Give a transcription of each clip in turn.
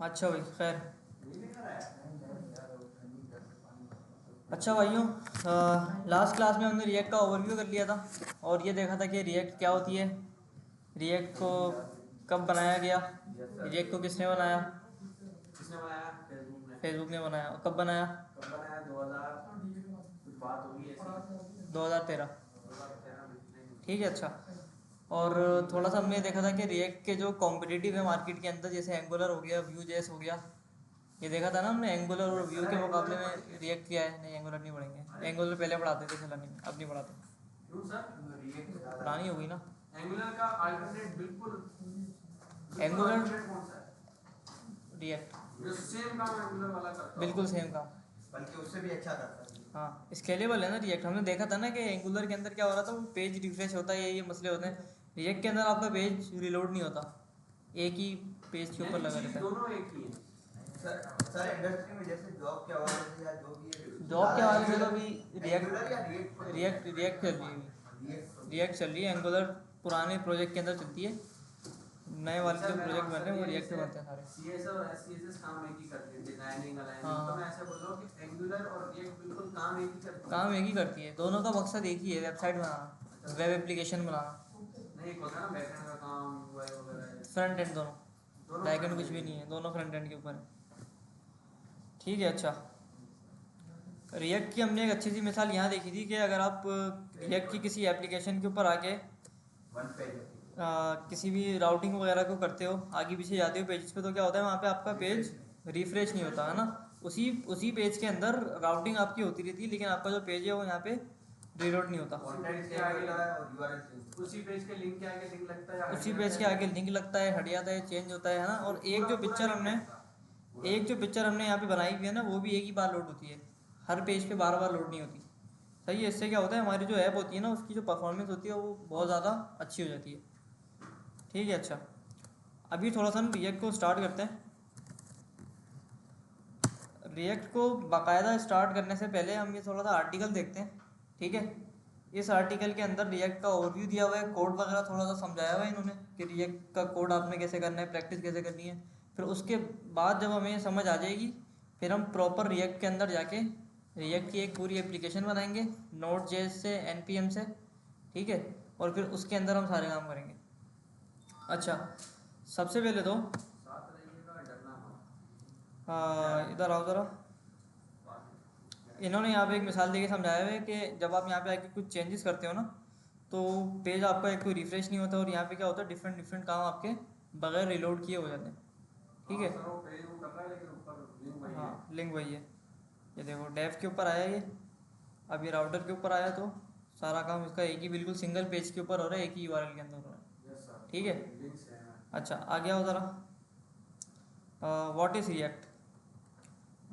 अच्छा भाई खैर। अच्छा भाइयों, लास्ट क्लास में हमने रिएक्ट का ओवरव्यू कर लिया था और ये देखा था कि रिएक्ट क्या होती है, रिएक्ट को कब बनाया गया, रिएक्ट को किसने बनाया। किसने बनाया? फेसबुक ने। फेसबुक ने बनाया। और कब बनाया? कब बनाया? 2000 कुछ बात होगी ऐसी। 2013। 2013 में। ठीक है। अच्छा, और थोड़ा सा हमने देखा था कि रिएक्ट के जो कॉम्पिटिटिव है मार्केट के अंदर, जैसे एंगुलर हो गया, व्यू जेस हो गया, ये देखा था ना हमने। एंगुलर और व्यू के मुकाबले में रिएक्ट किया है। नहीं, एंगुलर नहीं पढ़ेंगे, एंगुलर पहले पढ़ाते थे, चला नहीं अब नहीं पढ़ाते, क्यों सर? रिएक्ट पुरानी हो गई ना। एंगुलर का अल्टरनेट बिल्कुल एंगुलर अल्टरनेट कौन सा है? रिएक्ट जो सेम काम एंगुलर वाला करता है, बिल्कुल सेम काम, बल्कि उससे भी अच्छा करता है। हाँ स्केलेबल है ना रिएक्ट। हमने देखा था ना कि एंगुलर के अंदर क्या हो रहा था, वो पेज रिफ्रेश होता है, ये मसले होते हैं। रिएक्ट के अंदर आपका पेज रिलोड नहीं होता, एक ही पेज के ऊपर लगा रहता है। दोनों एक ही है। सर इंडस्ट्री में जैसे जॉब के हवाले से या जो भी जॉब के हवाले से तो अभी एंगुलर या रिएक्ट चल रही है, रिएक्ट चल रही है। एंगुलर पुराने प्रोजेक्ट के अंदर चलती है, नए वाले जो प्रोजेक्ट बन रहे हैं वो रिएक्ट पे बनते हैं सारे। सीएस और एससीएसएस काम एक ही करते हैं, डिजाइनिंग अलाइनिंग। हाँ। तो मैं ऐसा बोल रहा हूँ कि एंगुलर और रिएक्ट बिल्कुल काम एक ही करते हैं। काम एक ही करती है, दोनों का मकसद एक ही है, वेबसाइट बनाना, वेब एप्लीकेशन बनाना। नहीं, एक होता है ना बैकएंड का काम, यूआई वगैरह। फ्रंट एंड दोनों, बैक एंड कुछ भी नहीं है, दोनों फ्रंट एंड के ऊपर है। ठीक है। अच्छा, रिएक्ट की हमने एक अच्छी सी मिसाल यहाँ देखी थी कि अगर आप रिएक्ट की किसी एप्लीकेशन के ऊपर आके वन पेज किसी भी राउटिंग वगैरह को करते हो, आगे पीछे जाते हो पेज पे, तो क्या होता है वहाँ पे आपका पेज रिफ्रेश नहीं होता है ना। उसी पेज के अंदर राउटिंग आपकी होती रहती है, लेकिन आपका जो पेज है वो यहाँ पे रीलोड नहीं होता। कंटेंट से आगे और यूआरएल से उसी पेज के लिंक के आगे लिंक लगता है, उसी पेज के आगे लिंक लगता है, हट जाता है, चेंज होता है ना। और एक जो पिक्चर हमने यहाँ पे बनाई हुई है ना, वो भी एक ही बार लोड होती है, हर पेज पे बार बार लोड नहीं होती। सही है। इससे क्या होता है, हमारी जो ऐप होती है ना, उसकी जो परफॉर्मेंस होती है वो बहुत ज़्यादा अच्छी हो जाती है। ठीक है। अच्छा, अभी थोड़ा सा हम रिएक्ट को स्टार्ट करते हैं। रिएक्ट को बाकायदा स्टार्ट करने से पहले हम ये थोड़ा सा आर्टिकल देखते हैं। ठीक है। इस आर्टिकल के अंदर रिएक्ट का ओवरव्यू दिया हुआ है, कोड वगैरह थोड़ा सा समझाया हुआ है इन्होंने कि रिएक्ट का कोड आपने कैसे करना है, प्रैक्टिस कैसे करनी है। फिर उसके बाद जब हमें समझ आ जाएगी, फिर हम प्रॉपर रिएक्ट के अंदर जाके रिएक्ट की एक पूरी एप्लीकेशन बनाएंगे, नोड जेएस से, एनपीएम से। ठीक है। और फिर उसके अंदर हम सारे काम करेंगे। अच्छा, सबसे पहले तो साथ रहिएगा, डरना मत। इधर आओ ज़रा। इन्होंने यहाँ पे एक मिसाल देके समझाया है कि जब आप यहाँ पे आके कुछ चेंजेस करते हो ना, तो पेज आपका एक कोई रिफ्रेश नहीं होता, और यहाँ पे क्या होता है, डिफरेंट डिफरेंट काम आपके बगैर रिलोड किए हो जाते हैं। ठीक है। सर वो पेज वो कर रहा है, लेकिन ऊपर लिंक वही है। हाँ, लिंक वही है। ये देखो डेव के ऊपर आया ये, अब ये राउटर के ऊपर आया, तो सारा काम इसका एक ही बिल्कुल सिंगल पेज के ऊपर हो रहा है, एक ही यूआरएल के अंदर हो रहा है। Yes sir. ठीक है। लिंक से है। अच्छा, आगे आओ ज़रा। What is react?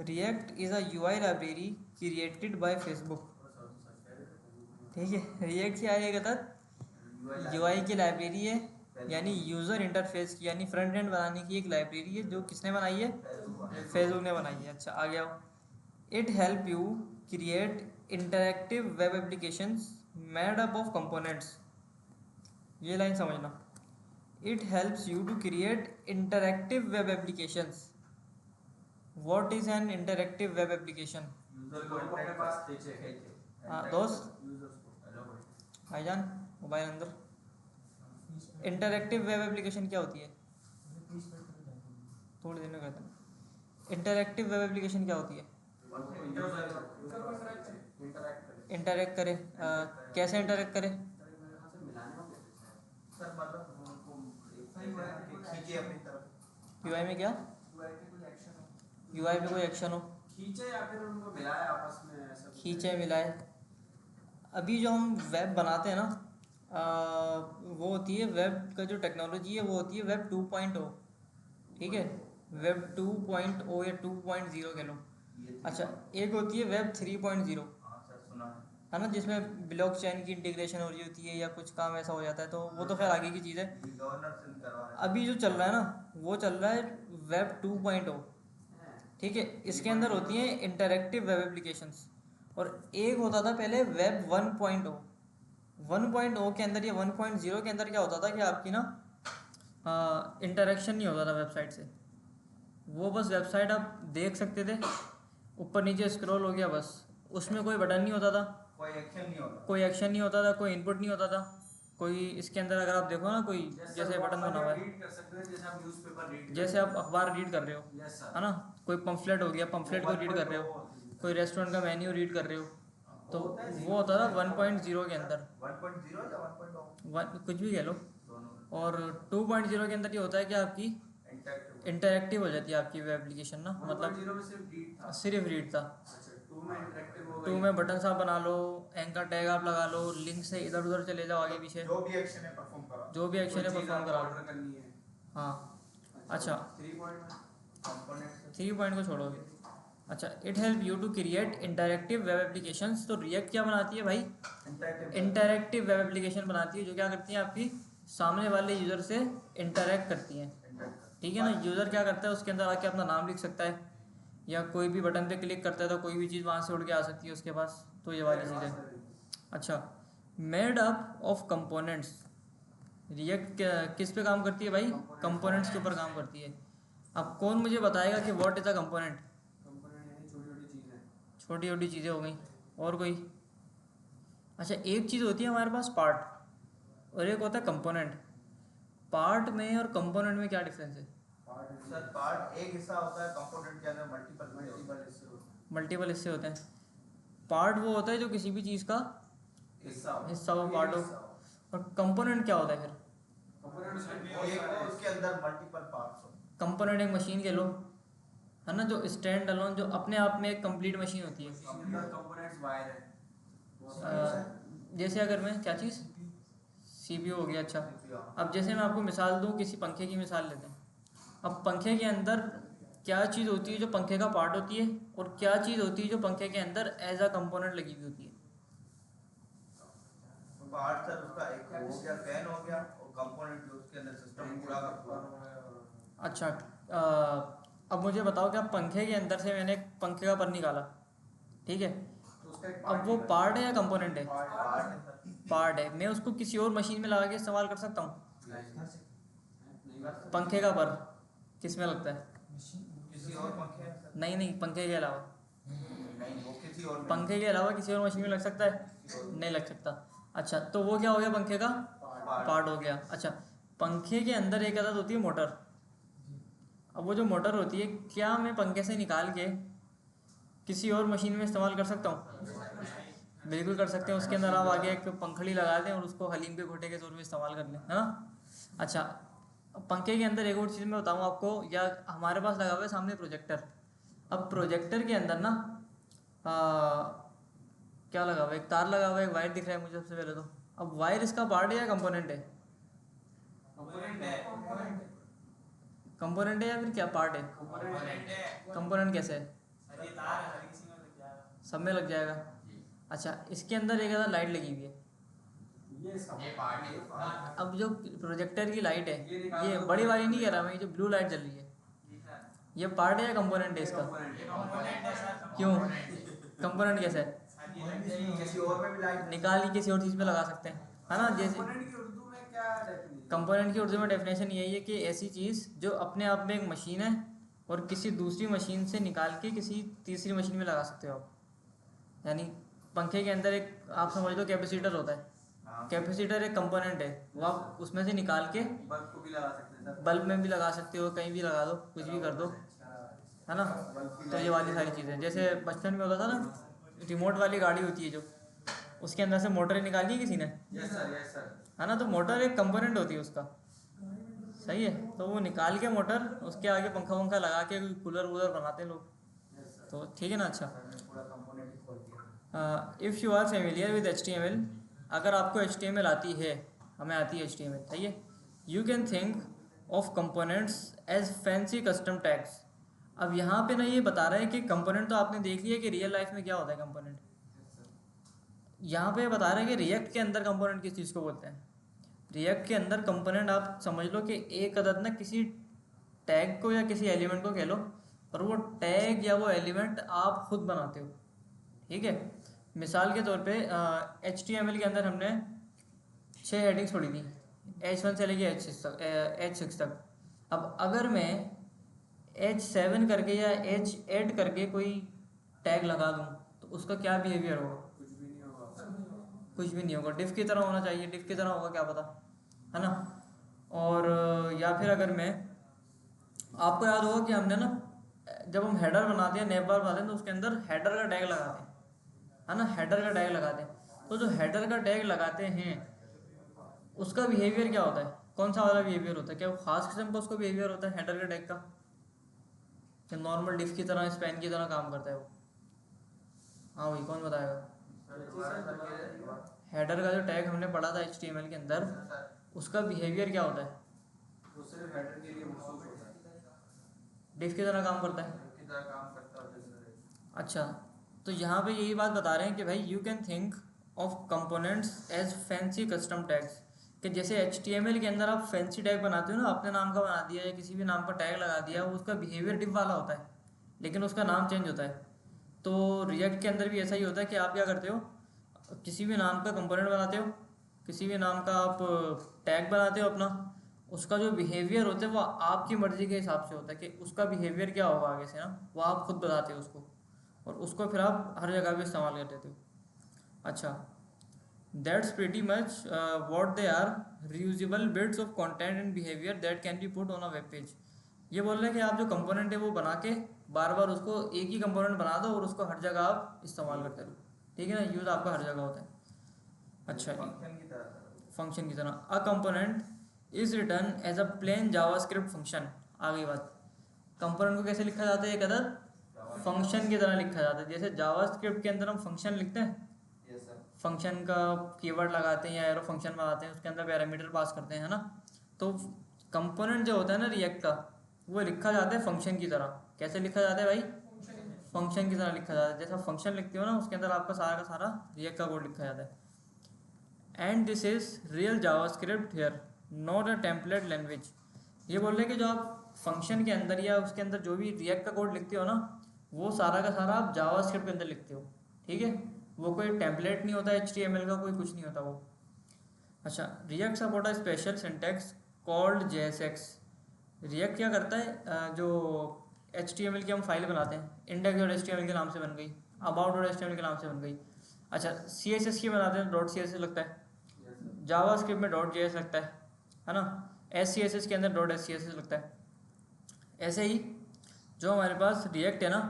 React is a UI library created by Facebook. ठीक है। रिएक्ट क्या है, ये कहता यूआई की लाइब्रेरी है, यानी यूज़र इंटरफेस की, यानी फ्रंट एंड बनाने की एक लाइब्रेरी है, जो किसने बनाई है? फेसबुक ने बनाई है। अच्छा, आ गया। It help you create interactive web applications made up of components. ये लाइन समझना। It helps you to create interactive web applications. What is an interactive web application? User को अपने पास खींचे। हाँ दोस्त, यूजर्स को। भाईजान मोबाइल अंदर। इंटरैक्टिव वेब एप्लीकेशन क्या होती है? थोड़ी देर में कहते हैं। इंटरैक्टिव वेब एप्लीकेशन क्या होती है? इंटरैक्ट करे। कैसे इंटरैक्ट करे? सर मतलब खींचे अपनी तरफ यूआई में क्या? यूआई पे कोई एक्शन हो, खींचे या फिर उनको मिलाए आपस में, ऐसा कुछ। खींचे मिलाए। अभी जो हम वेब बनाते हैं ना, वो होती है वेब का जो टेक्नोलॉजी है, वो होती है वेब 2.0। ठीक है। वेब 2.0 या 2.0 कह लो। अच्छा, एक होती है वेब 3.0, हाँ सर सुना है ना, जिसमें ब्लॉक चेन की इंटीग्रेशन हो रही होती है या कुछ काम ऐसा हो जाता है, तो वो तो खैर आगे की चीज़ है। है गवर्नर से करवा रहे अभी जो चल रहा है ना, वो चल रहा है वेब 2.0। ठीक है। इसके अंदर होती हैं इंटरैक्टिव वेब एप्लीकेशंस, और एक होता था पहले वेब 1.0। 1.0 के अंदर, या 1.0 के अंदर क्या होता था कि आपकी ना इंटरेक्शन नहीं होता था वेबसाइट से। वो बस वेबसाइट आप देख सकते थे, ऊपर नीचे स्क्रॉल हो गया बस, उसमें कोई बटन नहीं होता था, कोई एक्शन नहीं होता। कोई एक्शन नहीं होता था, कोई इनपुट नहीं होता था, कोई इसके अंदर अगर आप देखो ना कोई जैसे बटन बना हुआ है, रीड कर सकते हैं जैसे आप न्यूज़पेपर रीड जैसे आप अखबार रीड कर रहे हो, यस सर। है ना, कोई पंफलेट हो गया, पंफलेट को रीड कर रहे हो, कोई रेस्टोरेंट का मेन्यू रीड कर रहे हो, तो वो होता था 1.0 के अंदर, 1.0 या 1.0 कुछ भी कह लो। दोनों और 2.0 के अंदर ये होता है कि आपकी इंटरैक्टिव। इंटरैक्टिव हो जाती है आपकी वेब एप्लीकेशन ना, मतलब 1.0 में सिर्फ रीड था। सिर्फ रीड था। अच्छा 2 में इंटरेक्टिव हो 2 गई। में बटन आप बना लो, एंकर टैग आप लगा लो, लिंक से इधर उधर चले जाओ आगे पीछे, जो भी एक्शन है परफॉर्म करा। जो भी एक्शन है कोई चीज़ परफॉर्म करा ऑर्डर लो। करनी है। हाँ अच्छा 3 पॉइंट में कंपोनेंट 3 पॉइंट को छोड़ो अभी। अच्छा, it help you to create interactive web applications. तो रिएक्ट क्या बनाती है भाई? इंटरैक्टिव इंटरैक्टिव वेब एप्लीकेशन बनाती है, जो क्या करती है आपकी सामने वाले यूज़र से इंटरैक्ट करती हैं। ठीक है ना, यूज़र क्या करता है उसके अंदर आके अपना नाम लिख सकता है, या कोई भी बटन पे क्लिक करता है तो कोई भी चीज़ वहाँ से उड़ के आ सकती है उसके पास, तो ये वाली चीज़ है। अच्छा, made up of components. React किस पे काम करती है भाई? कंपोनेंट्स के ऊपर काम करती है। अब कौन मुझे बताएगा कि what is a component? Component यानी छोटी-छोटी चीज़ें। छोटी छोटी चीज़ें हो गई, और कोई? अच्छा, एक चीज़ होती है हमारे पास पार्ट, और एक होता है कंपोनेंट। पार्ट में और कंपोनेंट में क्या डिफरेंस है? सर पार्ट एक हिस्सा होता है, कंपोनेंट के अंदर मल्टीपल हिस्से होते हैं। मल्टीपल हिस्से होते हैं। पार्ट वो होता है जो किसी भी चीज़ का हिस्सा हो, पार्ट हो। और कंपोनेंट क्या होता है फिर? कंपोनेंट उसके अंदर मल्टीपल पार्ट्स होते हैं। कंपोनेंट एक मशीन के लो, है ना, जो स्टैंड अलोन, जो अपने आप में एक कंप्लीट मशीन होती है। कंपोनेंट्स वायर है। जैसे अगर मैं क्या चीज़, सीपीयू हो गया। अच्छा, अब जैसे मैं आपको मिसाल दूँ, किसी पंखे की मिसाल लेते हैं। अब पंखे के अंदर क्या चीज़ होती है जो पंखे का पार्ट होती है, और क्या चीज़ होती है जो पंखे के अंदर एज अ कंपोनेंट लगी हुई होती है? पार्ट सर उसका एक हो गया, फैन हो गया, और कंपोनेंट जो उसके अंदर सिस्टम पूरा का पूरा। अच्छा, अब मुझे बताओ कि आप पंखे के अंदर से मैंने एक पंखे का पर निकाला, ठीक है, तो उसका एक अब वो पार्ट है या कंपोनेंट है? पार्ट है सर। पार्ट है। मैं उसको किसी और मशीन में लगा के इस्तेमाल कर सकता हूँ? नहीं पंखे का पर किस में लगता है? किसी और पंखे है सर? नहीं नहीं, पंखे के अलावा, नहीं, वो किसी और में। पंखे के अलावा किसी और मशीन में लग सकता है? नहीं लग सकता। अच्छा, तो वो क्या हो गया? पंखे का पार्ट हो गया। अच्छा, पंखे के अंदर एक आदत होती है मोटर। अब वो जो मोटर होती है, क्या मैं पंखे से निकाल के किसी और मशीन में इस्तेमाल कर सकता हूँ? बिल्कुल कर सकते हैं। उसके अंदर आप आगे एक पंखड़ी लगा दें और उसको हलीम के घोटे के तौर पे इस्तेमाल कर लें, है ना। अच्छा, अब पंखे के अंदर एक और चीज़ मैं बताऊँ आपको, या हमारे पास लगा हुआ है सामने प्रोजेक्टर। अब प्रोजेक्टर के अंदर ना क्या लगा हुआ है? एक तार लगा हुआ है, एक वायर दिख रहा है मुझे सबसे पहले तो। अब वायर इसका पार्ट है या कंपोनेंट है? कंपोनेंट है। कंपोनेंट है या फिर क्या पार्ट है? कंपोनेंट कैसे है? सब में लग जाएगा। अच्छा, इसके अंदर एक आधा लाइट लगी हुई है। ये इसका पार्ट है। अब जो प्रोजेक्टर की लाइट है, ये बड़ी वाली नहीं कह रहा मैं, ये जो ब्लू लाइट जल रही है, ये पार्ट है या कंपोनेंट है इसका? क्यों कंपोनेंट कैसे है? किसी और में भी लाइट निकाल के किसी और चीज़ पे लगा सकते हैं, है ना। जैसे कंपोनेंट की उर्दू में क्या डेफिनेशन? कंपोनेंट की उर्दू में डेफिनेशन यही है कि ऐसी चीज़ जो अपने आप में एक मशीन है और किसी दूसरी मशीन से निकाल के किसी तीसरी मशीन में लगा सकते हो आप। यानी पंखे के अंदर एक आप समझ लो कैपेसिटर होता है। कैपेसिटर एक कंपोनेंट है, वो आप उसमें से निकाल के बल्ब को भी लगा सकते हैं सर। बल्ब में भी लगा सकते हो, कहीं भी लगा दो, कुछ भी कर दो, है ना। तो ये वाली सारी चीज़ें, जैसे बचपन में होता था ना, रिमोट वाली गाड़ी होती है जो, उसके अंदर से मोटर निकाली है किसी ने, यस सर। है ना। तो मोटर एक कंपोनेंट होती है उसका, सही है। तो वो निकाल के मोटर उसके आगे पंखा वंखा लगा के कूलर वूलर बनाते हैं लोग, तो ठीक है ना। अच्छा, पूरा कंपोनेंट ही खोल दिया। If you are familiar with HTML, अगर आपको HTML आती है, हमें आती है HTML, सही है, you can think of components as fancy custom tags. अब यहाँ पे ना ये बता रहा है कि कंपोनेंट तो आपने देख लिया कि रियल लाइफ में क्या होता है कंपोनेंट। यहाँ पे बता रहा है कि रिएक्ट के अंदर कंपोनेंट किस चीज़ को बोलते हैं। रिएक्ट के अंदर कंपोनेंट आप समझ लो कि एक अदद ना किसी टैग को या किसी एलिमेंट को कह लो, और वो टैग या वो एलिमेंट आप खुद बनाते हो, ठीक है। मिसाल के तौर पे HTML के अंदर हमने 6 हेडिंग्स छोड़ी थी, H1 से लेके H6 तक। अब अगर मैं H7 करके या H8 करके कोई टैग लगा दूँ तो उसका क्या बिहेवियर होगा? कुछ भी नहीं होगा। कुछ भी नहीं होगा। डिफ की तरह होना चाहिए, डिफ की तरह होगा क्या पता, है ना। और या फिर अगर मैं, आपको याद होगा कि हमने ना जब हम हेडर बनाते हैं, नेम बार बनाते हैं, तो उसके अंदर हेडर का टैग लगाते हैं, है ना, हेडर का टैग लगाते हैं। तो जो हेडर का टैग लगाते हैं उसका बिहेवियर क्या होता है? कौन सा वाला बिहेवियर होता है? क्या वो खास किस्म का उसका बिहेवियर होता है हेडर के टैग का, कि नॉर्मल डिफ की तरह, स्पैन की तरह काम करता है वो? हाँ भाई, कौन बताएगा? हेडर का जो टैग हमने पढ़ा था HTML के अंदर, उसका बिहेवियर क्या होता है? वो सिर्फ हेडर के लिए मखसूस होता है, डिफ की तरह काम करता है। की तरह काम करता है जैसे। अच्छा, तो यहाँ पे यही बात बता रहे हैं कि भाई you can think of components as fancy custom tags, कि जैसे HTML के अंदर आप फैंसी टैग बनाते हो ना, अपने नाम का बना दिया या किसी भी नाम का टैग लगा दिया, उसका बिहेवियर डिफ वाला होता है लेकिन उसका नाम चेंज होता है। तो रिएक्ट के अंदर भी ऐसा ही होता है कि आप क्या करते हो, किसी भी नाम का कंपोनेंट बनाते हो, किसी भी नाम का आप टैग बनाते हो अपना, उसका जो बिहेवियर होता है वो आपकी मर्ज़ी के हिसाब से होता है कि उसका बिहेवियर क्या होगा आगे से ना, वो आप खुद बताते हो उसको, और उसको फिर आप हर जगह पे इस्तेमाल कर देते हो। अच्छा, that's pretty much what they are, reusable bits of content and behaviour that can be put on a web page. ये बोल रहे हैं कि आप जो कंपोनेंट है वो बना के बार बार उसको एक ही कंपोनेंट बना दो और उसको हर जगह आप इस्तेमाल करते रहो, ठीक है ना, यूज़ आपका हर जगह होता है। अच्छा, फंक्शन की तरह। फंक्शन की तरह, a component is return as a plain JavaScript function. आ गई बात, कंपोनेंट को कैसे लिखा जाता है? एक अदर फंक्शन की तरह लिखा जाता है। जैसे जावास्क्रिप्ट के अंदर हम फंक्शन लिखते हैं, यस सर। फंक्शन का कीवर्ड लगाते हैं या एरो फंक्शन बनाते हैं, उसके अंदर पैरामीटर पास करते हैं, है ना। तो कंपोनेंट जो होता है ना रिएक्ट का, वो लिखा जाता है फंक्शन की तरह। कैसे लिखा जाता है भाई? फंक्शन की तरह लिखा जाता है। जैसा फंक्शन लिखते हो ना, उसके अंदर आपका सारा का सारा रिएक्ट का कोड लिखा जाता है। And this is real JavaScript here, not a template language. ये बोल रहे हैं कि जो आप फंक्शन के अंदर या उसके अंदर जो भी रिएक्ट का कोड लिखते हो ना, वो सारा का सारा आप जावास्क्रिप्ट के अंदर लिखते हो, ठीक है। वो कोई टेम्पलेट नहीं होता HTML का, कोई कुछ नहीं होता वो। अच्छा, react support a special syntax called JSX। React क्या करता है, जो HTML की हम फाइल बनाते हैं, index.html के नाम से बन गई, about.html के नाम से बन गई। अच्छा, CSS की बनाते हैं .css लगता है, जावास्क्रिप्ट में .js लगता है ना, SCSS के अंदर .scss लगता है। ऐसे ही जो हमारे पास रिएक्ट है ना,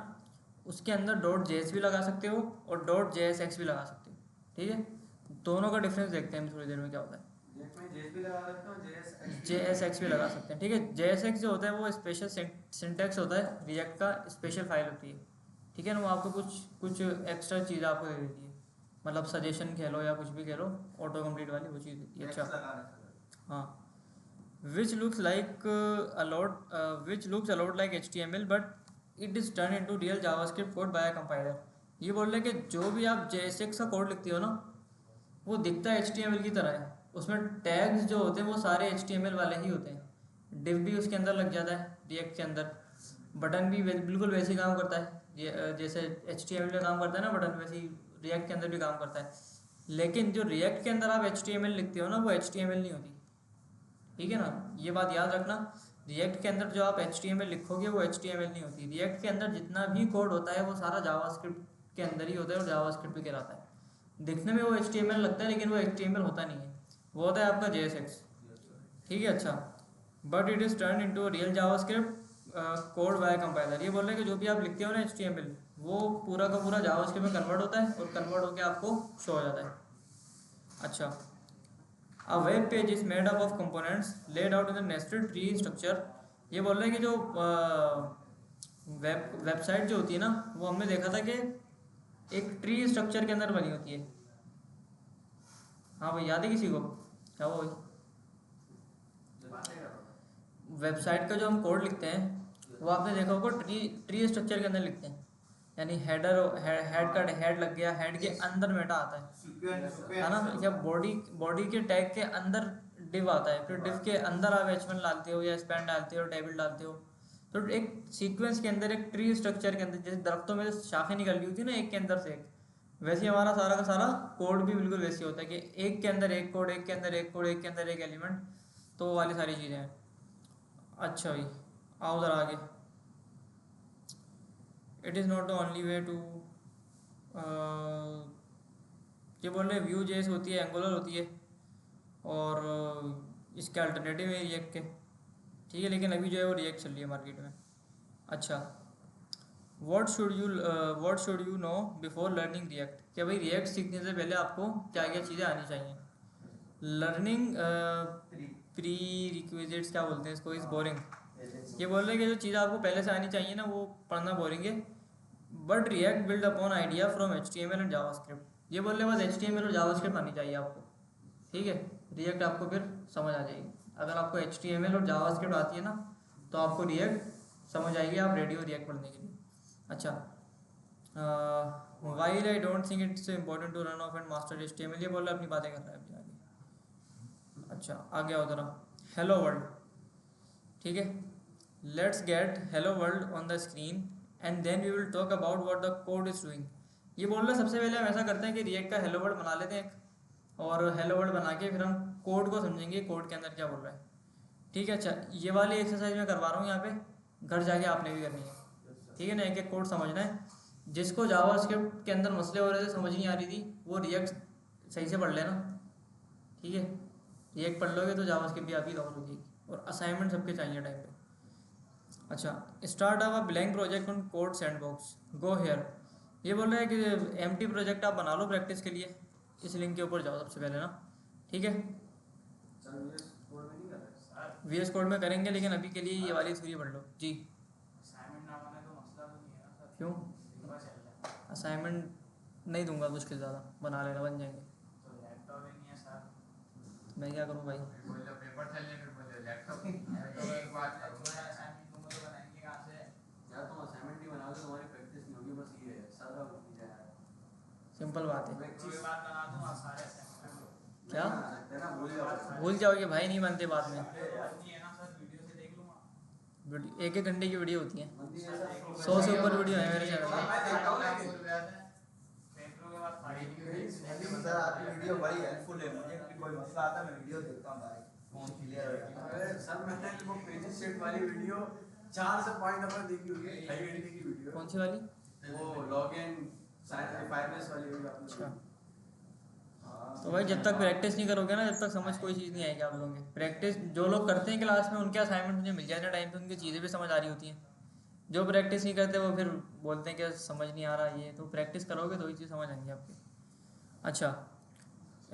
उसके अंदर .js भी लगा सकते हो और .jsx भी लगा सकते हो, ठीक है। दोनों का डिफरेंस देखते हैं हम थोड़ी देर में क्या होता है। रिएक्ट में जेएस भी लगा सकते हो, JSX भी लगा सकते हैं, ठीक है। JSX जो होता है वो स्पेशल सिंटैक्स होता है, रिएक्ट का स्पेशल फाइल होती है, ठीक है ना। वो आपको कुछ एक्स्ट्रा चीज़ आपको दे देती है, मतलब सजेशन कह लो या कुछ भी कह लो, ऑटो कंप्लीट वाली वो चीज़ देती है। अच्छा, हाँ, which looks a lot like HTML but it is turned into real JavaScript code by a compiler। ये बोल रहे हैं कि जो भी आप JSX का कोड लिखते हो ना, वो दिखता है HTML की तरह है। उसमें टैग्स जो होते हैं वो सारे HTML वाले ही होते हैं। डिव भी उसके अंदर लग जाता है रिएक्ट के अंदर, बटन भी बिल्कुल वैसे ही काम करता है, जैसे HTML में काम करता है ना बटन, वैसे ही रिएक्ट के अंदर भी काम करता है। लेकिन जो रिएक्ट के अंदर आप HTML लिखते हो ना, वो HTML नहीं होती, ठीक है ना। ये बात याद रखना, रिएक्ट के अंदर जो आप HTML लिखोगे वो HTML नहीं होती। रिएक्ट के अंदर जितना भी कोड होता है वो सारा जावास्क्रिप्ट के अंदर ही होता है और जावास्क्रिप्ट भी कहलाता है। दिखने में वो HTML लगता है लेकिन वो HTML होता नहीं है, वो होता है आपका JSX, ठीक है। अच्छा, but it is turn into real JavaScript code by compiler. ये बोल रहे हैं कि जो भी आप लिखते हो ना HTML, वो पूरा का पूरा जावास्क्रिप्ट में कन्वर्ट होता है और कन्वर्ट होकर आपको शो हो जाता है। अच्छा, A web page is made up of components laid out in a nested tree structure। ये बोल रहे हैं कि जो वेबसाइट जो होती है ना, वो हमने देखा था कि एक ट्री स्ट्रक्चर के अंदर बनी होती है। हाँ भाई, याद है किसी को? क्या वो वेबसाइट का जो हम कोड लिखते हैं वो आपने देखा होगा ट्री स्ट्रक्चर के अंदर लिखते हैं, यानी हेड का हेड लग गया, हेड के अंदर मेटा आता है ना, या बॉडी के टैग के अंदर डिव आता है, फिर डिव के अंदर आप H1 डालते हो या स्पैन डालते हो, टेबल डालते हो। तो एक सीक्वेंस के अंदर, एक ट्री स्ट्रक्चर के अंदर, जैसे दरख्तों में शाखें निकल रही होती है ना एक के अंदर से एक, वैसे हमारा सारा का सारा कोड भी बिल्कुल वैसे होता है कि एक के अंदर एक कोड, एक के अंदर एक कोड, एक के अंदर एक एलिमेंट, तो वो वाली सारी चीज़ें हैं। अच्छा भाई, आओ उधर आगे। It is not the only way to, ये बोल रहे व्यू जेस होती है, एंगुलर होती है, और इसके अल्टरनेटिव है रिएक्ट के, ठीक है, लेकिन अभी जो है वो रिएक्ट चल रही है मार्केट में। अच्छा, what should you know before learning react, क्या भाई रिएक्ट सीखने से पहले आपको क्या क्या चीज़ें आनी चाहिए। लर्निंग प्री रिक्विजिट्स क्या बोलते हैं इसको, इज़ बोरिंग। ये बोल रहे हैं कि जो चीज़ें आपको पहले से आनी चाहिए ना वो पढ़ना बोरिंग है। But react build upon idea from HTML and JavaScript. ये बोल रहे हैं बस HTML और जावास्क्रिप्ट आनी चाहिए आपको, ठीक है, रिएक्ट आपको फिर समझ आ जाएगी। अगर आपको HTML और जावास्क्रिप्ट आती है ना तो आपको रिएक्ट समझ आएगी, आप रेडी हो रिएक्ट पढ़ने के लिए। अच्छा, while I don't think it's important to run off and master HTML, ये बोल रहे अपनी बातें कर रहा है अभी आगे। अच्छा, आगे आओ जरा, हेलो वर्ल्ड, ठीक है, let's get hello world on the screen and then we will talk about what the code is doing. ये बोल रहे सबसे पहले हम ऐसा करते हैं कि रिएक्ट का हेलो वर्ल्ड बना लेते हैं एक, और हेलो वर्ल्ड बना के फिर हम कोड को समझेंगे, कोड के अंदर क्या बोल रहा है, ठीक है। अच्छा, ये वाली एक्सरसाइज मैं करवा रहा हूँ यहाँ पे, घर जाके आपने भी करनी है, ठीक है ना, एक एक कोड समझना है। जिसको जावास्क्रिप्ट के अंदर मसले हो रहे थे, समझ नहीं आ रही थी, वो रिएक्ट सही से पढ़ लेना, ठीक है, रिएक्ट पढ़ लोगे तो जावास्क्रिप्ट भी आपकी कवर हो जाएगी। और असाइनमेंट सबके चाहिए टाइम पे। अच्छा, start a blank project on code sandbox, go here. ये बोल रहा है कि एम्प्टी प्रोजेक्ट आप बना लो प्रैक्टिस के लिए, इस लिंक के ऊपर जाओ सबसे पहले ना, ठीक है। VS कोड में करेंगे, लेकिन अभी के लिए ये वाली थ्योरी पढ़ लो जी। क्यों असाइनमेंट नहीं दूंगा मुश्किल ज़्यादा, बना लेना, बन जाएंगे। मैं क्या करूँ भाई, सिंपल बात है। क्या भूल जाओगे भाई, नहीं बनते बाद में, एक एक घंटे की वीडियो होती है, 100 से ऊपर वीडियो है मेरे चैनल में। सर आपकी वीडियो बड़ी हेल्पफुल है, मुझे कोई मसला आता है मैं वीडियो देखता हूँ डायरेक्ट, फोन क्लियर हो जाता है। सर मैंने वो पेज सेट वाली वीडियो 4 से 5 दफा देखी हुई है, 2.5 घंटे की वीडियो। कौन सी वाली? वो लॉगिन फायरनेस वाली वीडियो आपने। अच्छा, तो भाई जब तक प्रैक्टिस नहीं करोगे ना, जब तक समझ कोई चीज़ नहीं आएगी आप लोगों के। प्रैक्टिस जो लोग करते हैं क्लास में, उनके असाइनमेंट मुझे मिल जाए ना टाइम पे, उनकी चीज़ें भी समझ आ रही होती हैं। जो प्रैक्टिस नहीं करते वो फिर बोलते हैं कि समझ नहीं आ रहा, ये तो प्रैक्टिस करोगे तो ही चीज़ समझ आएंगी आपकी। अच्छा,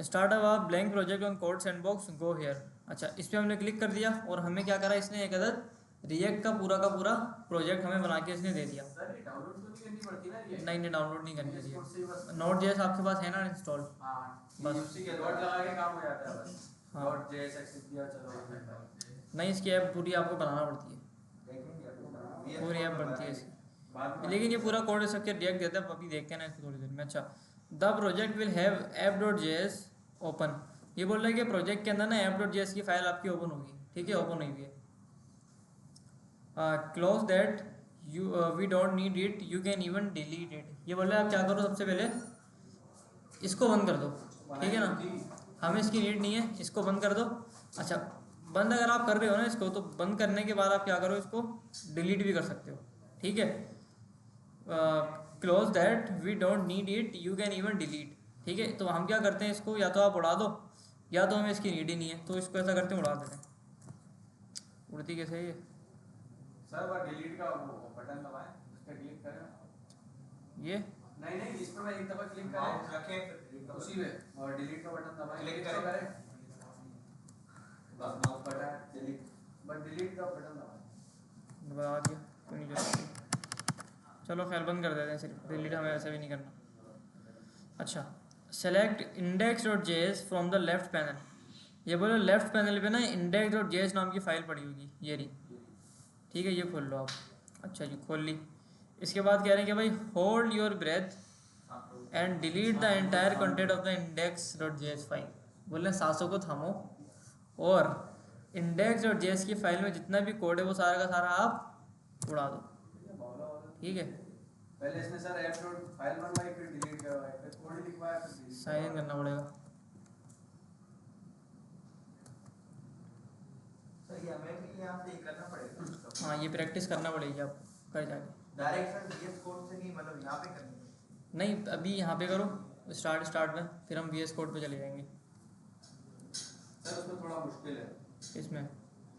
start a blank project on code sandbox, go here. अच्छा, इस पर हमने क्लिक कर दिया और हमें क्या करा इसने, एक अदद रिएक्ट का पूरा प्रोजेक्ट हमें बना के इसने दे दिया। सर ये डाउनलोड तो नहीं करनी पड़ती ना ये? नहीं डाउनलोड नहीं करनी चाहिए, नोट जेएस आपके पास है ना इंस्टॉल, हां बस उसी के डॉट लगा के काम हो जाता है बस। हाँ। डॉट जेएस एक्सेस दिया, चलो नहीं, इसकी ऐप पूरी आपको बनाना पड़ती है, देखेंगे पूरी ऐप बनती है इसकी, लेकिन ये पूरा कोड स्ट्रक्चर रिएक्ट देता है, अभी देखते हैं ना इसको थोड़ी देर में। अच्छा, the project will have app.js open. ये बोल रहा है कि प्रोजेक्ट के अंदर ना app.js की फाइल आपकी ओपन होगी, ठीक है, ओपन हुई है। Close that, you we don't need it, you can even delete it. ये बोल रहा है आप क्या करो, सबसे पहले इसको बंद कर दो, ठीक है ना, हमें इसकी नीड नहीं है, इसको बंद कर दो। अच्छा, बंद अगर आप कर रहे हो ना इसको, तो बंद करने के बाद आप क्या करो, इसको डिलीट भी कर सकते हो, ठीक है। Close that, we don't need it, you can even delete, ठीक है। तो हम क्या करते हैं, इसको या तो आप उड़ा दो, या तो हमें इसकी नीड ही नहीं है, तो इसको ऐसा करते हैं उड़ा देते हैं। उड़ती कैसे है ये? सर वो डिलीट का वो बटन दबाएं, उस पर क्लिक करें। ये नहीं इस पर एक दफा क्लिक माउस करें रखें उसी में और डिलीट का बटन दबाएं, क्लिक करें बस माउस बटन डिलीट, बस डिलीट का बटन दबाएं। दबा दिया, क्यों नहीं चलता? चलो खैर बंद कर देते हैं, सिर्फ डिलीट हमें ऐसे भी नहीं करना। अच्छा, select index.js from the left panel. ये बोलो लेफ्ट पैनल पे ना index.js नाम की फ़ाइल पड़ी होगी, ये रही, ठीक है, ये खोल लो आप। अच्छा जी, खोल ली। इसके बाद कह रहे हैं कि भाई hold your breath and delete the entire content of the index.js file. बोल रहे हैं सांसों को थामो और index.js की फाइल में जितना भी कोड है वो सारा का सारा आप उड़ा दो, ठीक है। पहले इसने सर ऐप डॉट फाइल बनवाई, फिर डिलीट करवाई, फिर कोड लिखवाया, फिर delete साइन इन करना पड़ेगा। सर ये हमें भी यहाँ से ये करना पड़ेगा। हाँ, ये प्रैक्टिस करना पड़ेगी, आप कर जाके। डायरेक्ट सर VS कोड से नहीं, मतलब यहाँ पे करनी है? नहीं, अभी यहाँ पे करो स्टार्ट में, फिर हम VS कोड पे चले जाएंगे। सर उसमें थोड़ा मुश्किल है, इसमें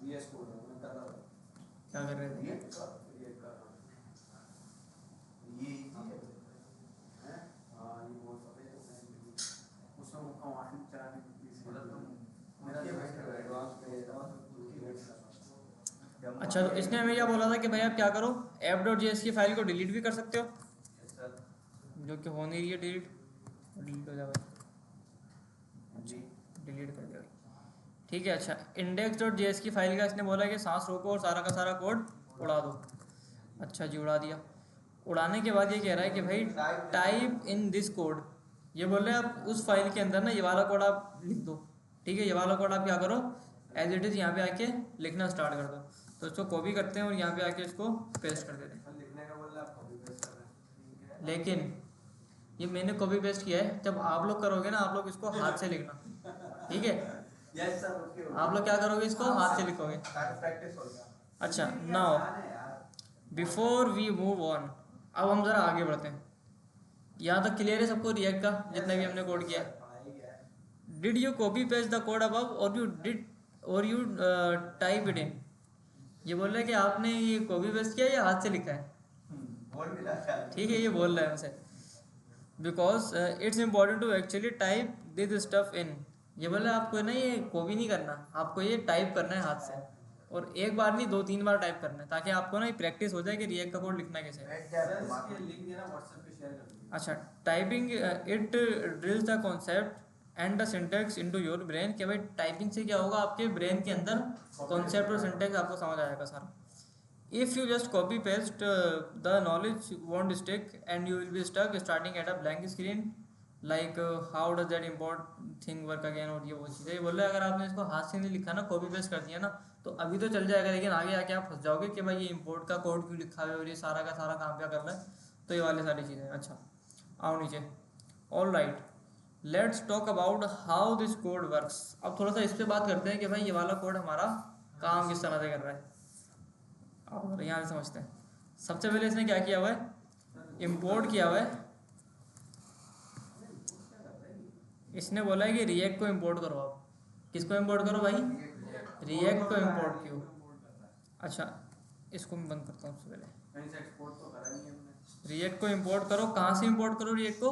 VS कोड है, मैं कर रहा हूँ। क्या कर रहे थे? ये ये कर रहा हूँ। ये easy है। हैं? हाँ, ये बहुत सफेद है, उसमें वो कमांड चलाने की चीज़ है। मतलब तुम मेरा ये जो बैठे हो, एडवांस पे अच्छा, तो इसने हमें क्या बोला था कि भाई आप क्या करो, app.js की फाइल को डिलीट भी कर सकते हो, Yes, sir। जो कि हो नहीं रही है डिलीट हो जाए भाई, जी। डिलीट कर दिया भाई। ठीक है, अच्छा index.js की फाइल का इसने बोला कि सांस रोको और सारा का सारा कोड उड़ा दो। अच्छा जी, उड़ा दिया। उड़ाने के बाद ये कह रहा है कि भाई टाइप इन दिस कोड, ये बोल रहे हैं आप उस फाइल के अंदर ना ये वाला कोड आप लिख दो। ठीक है, ये वाला कोड आप क्या करो, एज इट इज़ यहाँ पे आके लिखना स्टार्ट कर दो। तो इसको कॉपी करते हैं और यहाँ पे आके इसको पेस्ट कर देते हैं। लिखने का बोल रहा है, आप कॉपी पेस्ट कर रहे हैं। लेकिन ये मैंने कॉपी पेस्ट किया है, जब आप लोग करोगे ना, आप लोग इसको हाथ से लिखना। ठीक है, Yes, sir, okay, okay। आप लोग क्या करोगे, इसको हाथ से लिखोगे। ताकि practice हो जाए। अच्छा, now before we move on, अब हम ज़रा आगे बढ़ते हैं। यहाँ तक क्लियर है सबको रिएक्ट का, जितना भी हमने कोड किया है? Did you copy paste the code above और यू टाइप इट इन? ये बोल रहा है कि आपने ये कॉपी पेस्ट किया या हाथ से लिखा है? बोल भी रहा है। ठीक है, ये बोल रहा है हमसे, because it's important to actually type this stuff in. ये बोल रहा है आपको ना ये कॉपी नहीं करना, आपको ये टाइप करना है हाथ से, और एक बार नहीं 2-3 बार टाइप करना है, ताकि आपको ना ये प्रैक्टिस हो जाए कि रिएक्ट का कोड लिखना कैसे है। बैठ जा सर, दिमाग इसके में। लिंक देना व्हाट्सएप पे शेयर कर दीजिए। अच्छा, typing it drills the concept and the syntax into your brain, कि भाई टाइपिंग से क्या होगा, आपके ब्रेन के अंदर कॉन्सेप्ट और सिंटैक्स आपको समझ आएगा सारा। If you just copy paste the knowledge won't stick and you will be stuck starting at a blank screen like how does that import thing work again, और ये वो चीज़ें। ये बोल रहे हैं अगर आपने इसको हाथ से नहीं लिखा ना, कॉपी पेस्ट कर दिया ना, तो अभी तो चल जाएगा, लेकिन आगे आके आप फंस जाओगे कि भाई ये इम्पोर्ट का कोड क्यों लिखा है और ये सारा का सारा काम क्या कर रहा है। तो ये वाली सारी चीज़ें। अच्छा, आओ नीचे। All right, let's talk about how this code works. अब थोड़ा सा इस पर बात करते हैं कि भाई ये वाला कोड हमारा काम किस तरह से कर रहा है। अब यहाँ से समझते हैं। सबसे पहले इसने क्या किया हुआ है, इम्पोर्ट किया हुआ है। इसने बोला है कि रिएक्ट को इम्पोर्ट करो। आप किसको इम्पोर्ट करो भाई, रिएक्ट को इम्पोर्ट क्यों। अच्छा, इसको मैं बंद करता हूँ सबसे पहले। कहीं से एक्सपोर्ट तो करा नहीं है हमने। रिएक्ट को इम्पोर्ट करो, कहाँ से इम्पोर्ट करो रिएक्ट को,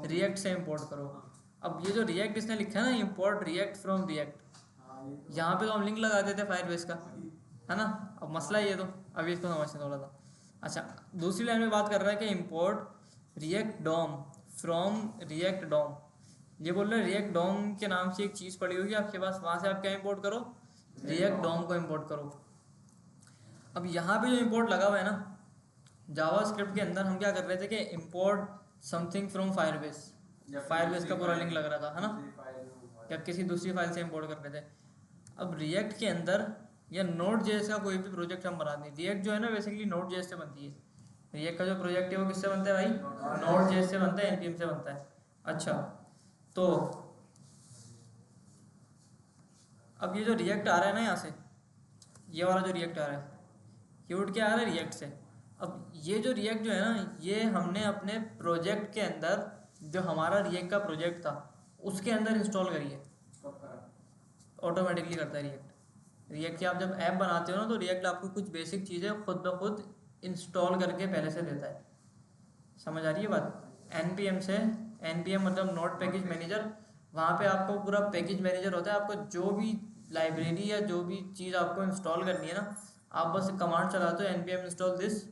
रिएक्ट से इम्पोर्ट करो। अब ये जो रिएक्ट इसने लिखा है ना, इम्पोर्ट रिएक्ट फ्रॉम रिएक्ट, यहाँ पे तो हम लिंक लगा देते फायरबेस का, है ना। अब मसला ये, तो अभी इसको समझते थोड़ा सा। अच्छा, दूसरी लाइन में बात कर रहा है कि import React DOM from React DOM. ये बोल रहे हैं रिएक्ट डॉम के नाम से एक चीज़ पड़ी होगी आपके पास, वहाँ से आप क्या इम्पोर्ट करो, रिएक्ट डॉम को इम्पोर्ट करो। अब यहाँ पे जो इम्पोर्ट लगा हुआ है ना जावा स्क्रिप्ट के अंदर, हम क्या कर रहे थे कि import something from Firebase, Firebase का पूरा लिंक लग रहा था, है ना, या किसी दूसरी फाइल से इम्पोर्ट कर रहे थे। अब रिएक्ट के अंदर या नोड जेएस का कोई भी प्रोजेक्ट हम बना दें, रिएक्ट जो है ना बेसिकली नोड जेएस से बनती है। रिएक्ट का जो प्रोजेक्ट है वो किससे बनता है भाई, नोड जेएस से बनता है, एनपीएम से बनता है। अच्छा, तो अब ये जो रिएक्ट आ रहा है ना यहाँ से, ये वाला जो रिएक्ट आ रहा है, ये उठ के आ रहा है रिएक्ट से। अब ये जो रिएक्ट जो है ना, ये हमने अपने प्रोजेक्ट के अंदर, जो हमारा रिएक्ट का प्रोजेक्ट था उसके अंदर इंस्टॉल करी है। ऑटोमेटिकली करता है रिएक्ट। रिएक्ट की आप जब ऐप बनाते हो ना, तो रिएक्ट आपको कुछ बेसिक चीज़ें खुद ब खुद इंस्टॉल करके पहले से देता है। समझ आ रही है बात। एनपीएम से, एनपीएम मतलब नोड पैकेज मैनेजर, वहाँ पे आपको पूरा पैकेज मैनेजर होता है। आपको जो भी लाइब्रेरी या जो भी चीज़ आपको इंस्टॉल करनी है ना, आप बस कमांड चलाते हो npm इंस्टॉल दिस,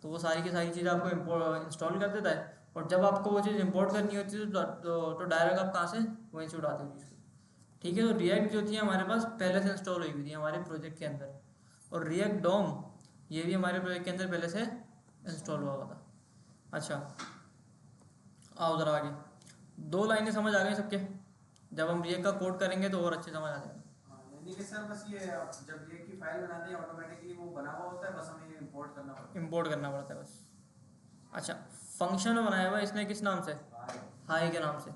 तो वो सारी की सारी चीज़ आपको इंस्टॉल कर देता है। और जब आपको वो चीज़ इंपोर्ट करनी होती है तो डायरेक्ट आप कहाँ से वहीं से उठाते हो चीज़। ठीक है, तो रिएक्ट जो थी हमारे पास पहले से इंस्टॉल हुई थी हमारे प्रोजेक्ट के अंदर, और रिएक्ट डॉम ये भी हमारे प्रोजेक्ट के अंदर पहले से इंस्टॉल हुआ था। अच्छा, आओ ज़रा आगे। 2 लाइनें समझ आ गई सबके। जब हम रिएक्ट का कोड करेंगे तो और अच्छे समझ आ जाएगा। यानी कि सर बस ये जब ये की फाइल बनाते हैं ऑटोमेटिकली वो बना हुआ होता है, बस हमें ये इंपोर्ट करना पड़ता है। इंपोर्ट करना पड़ता है बस। अच्छा, फंक्शन बनाया हुआ है इसने किस नाम से, हाई के नाम से।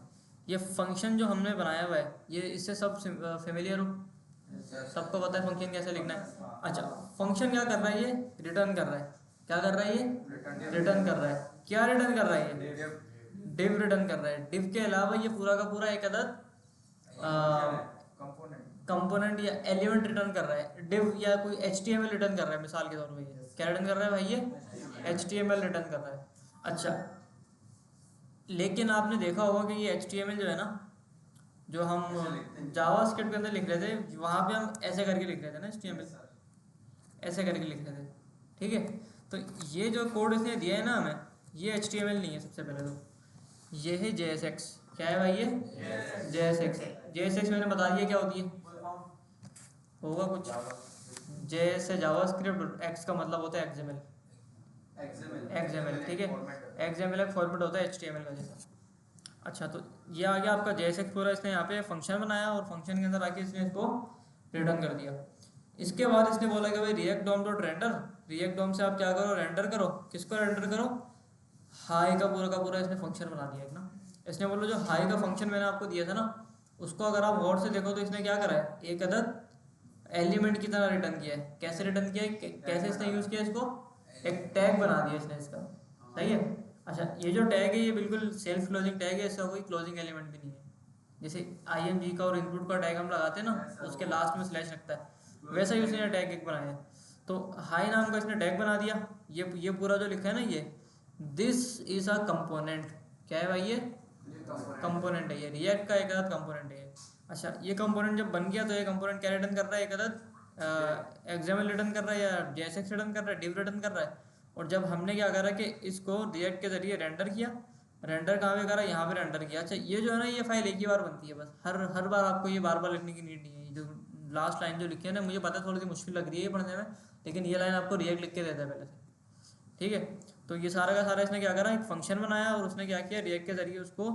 ये फंक्शन जो हमने बनाया हुआ है, ये इससे सब फेमिलियर हो, सबको पता है फंक्शन कैसे लिखना है। अच्छा, फंक्शन क्या कर रहा है, ये रिटर्न कर रहा है। क्या कर रहा है ये? रिटर्न कर रहा है। क्या रिटर्न कर रहा है ये? डिव रिटर्न कर रहा है। डिव के अलावा ये पूरा का पूरा एक अदद कंपोनेंट या एलिमेंट रिटर्न कर रहा है। डिव या कोई HTML रिटर्न कर रहा है मिसाल के तौर पर। ये क्या रिटर्न कर रहा है भाई? ये HTML रिटर्न कर रहा है। अच्छा, लेकिन आपने देखा होगा कि ये HTML जो है ना, जो हम जावास्क्रिप्ट के अंदर लिख रहे थे, वहाँ पे हम ऐसे करके लिख रहे थे ना, HTML ऐसे करके लिख रहे थे, ठीक है। तो ये जो कोड इसने दिया है ना हमें, ये HTML नहीं है। सबसे पहले तो ये है JSX। क्या है भाई? ये JSX है। JSX मैंने बता दिया क्या होती है, होगा कुछ। J से जावास्क्रिप्ट, X का मतलब होता है XML, ठीक है। XML एक फॉर्मेट होता है HTML का जैसा। अच्छा, तो ये आ गया आपका JSX पूरा। इसने यहाँ पे फंक्शन बनाया और फंक्शन के अंदर आके इसने इसको रिटर्न कर दिया। इसके बाद इसने बोला कि भाई React DOM dot render, React DOM से आप क्या करो? रेंडर करो। किसको रेंडर करो? हाई का पूरा इसने फंक्शन बना दिया है ना। इसने बोला जो हाई का फंक्शन मैंने आपको दिया था ना, उसको अगर आप गौर से देखो तो इसने क्या करा है? एक अदद एलिमेंट की तरह रिटर्न किया है। कैसे रिटर्न किया है? कैसे इसने यूज़ किया इसको? एक टैग बना दिया इसने इसका, सही है। अच्छा, ये जो टैग है ये बिल्कुल सेल्फ क्लोजिंग टैग है, इसका कोई क्लोजिंग एलिमेंट भी नहीं है। जैसे IMG का और इनपुट का टैग हम लगाते हैं ना, उसके लास्ट में स्लैश लगता है, वैसा ही उसने टैग एक बनाया है। तो हाई नाम का इसने टैग बना दिया। ये पूरा जो लिखा है ना, ये दिस इज अ कंपोनेंट। क्या है भाई? ये कंपोनेंट है। ये रिएक्ट का एक अदद कंपोनेंट है। अच्छा, ये कंपोनेंट जब बन गया तो ये कंपोनेंट क्या रिटर्न कर रहा है? एक अदद XML रिटर्न कर रहा है या JSX रिटर्न कर रहा है, डिव रिटर्न कर रहा है। और जब हमने क्या करा कि इसको रिएक्ट के जरिए रेंडर किया, रेंडर कहाँ पे करा? यहाँ पे रेंडर किया। अच्छा, ये जो है ना, ये फाइल एक ही बार बनती है बस। हर बार आपको ये बार बार लिखने की नीड नहीं है। जो लास्ट लाइन जो लिखी है ना, मुझे पता है थोड़ी सी मुश्किल लग रही है ये पढ़ने में, लेकिन ये लाइन आपको रिएक्ट लिख के देता है पहले से, ठीक है। तो ये सारा का सारा इसने क्या करा? एक फंक्शन बनाया और उसने क्या किया? रिएक्ट के जरिए उसको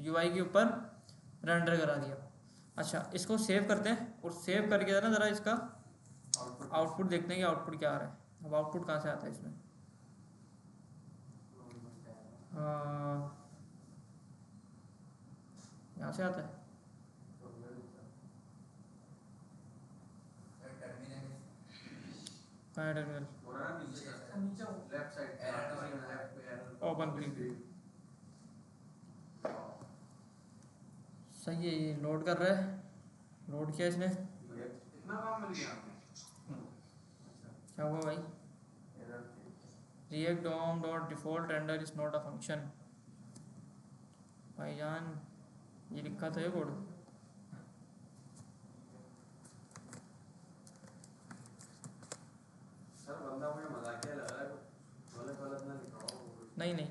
UI के ऊपर रेंडर करा दिया। अच्छा, इसको सेव करते हैं और सेव करके ना ज़रा इसका आउटपुट देखते हैं कि आउटपुट क्या आ रहा है। अब आउटपुट कहाँ से आता है इसमें? यहाँ से आता है। कहाँ है टर्मिनल? Open preview. सही है, ये लोड कर रहा है। लोड किया इसने। इतना काम मिल गया। क्या हुआ भाई? React DOM dot default render is not a function. भाईजान, ये लिखा था ये कोड। सर बंदा मुझे मजाकिया लग रहा है, गलत ना लिखा हो। नहीं,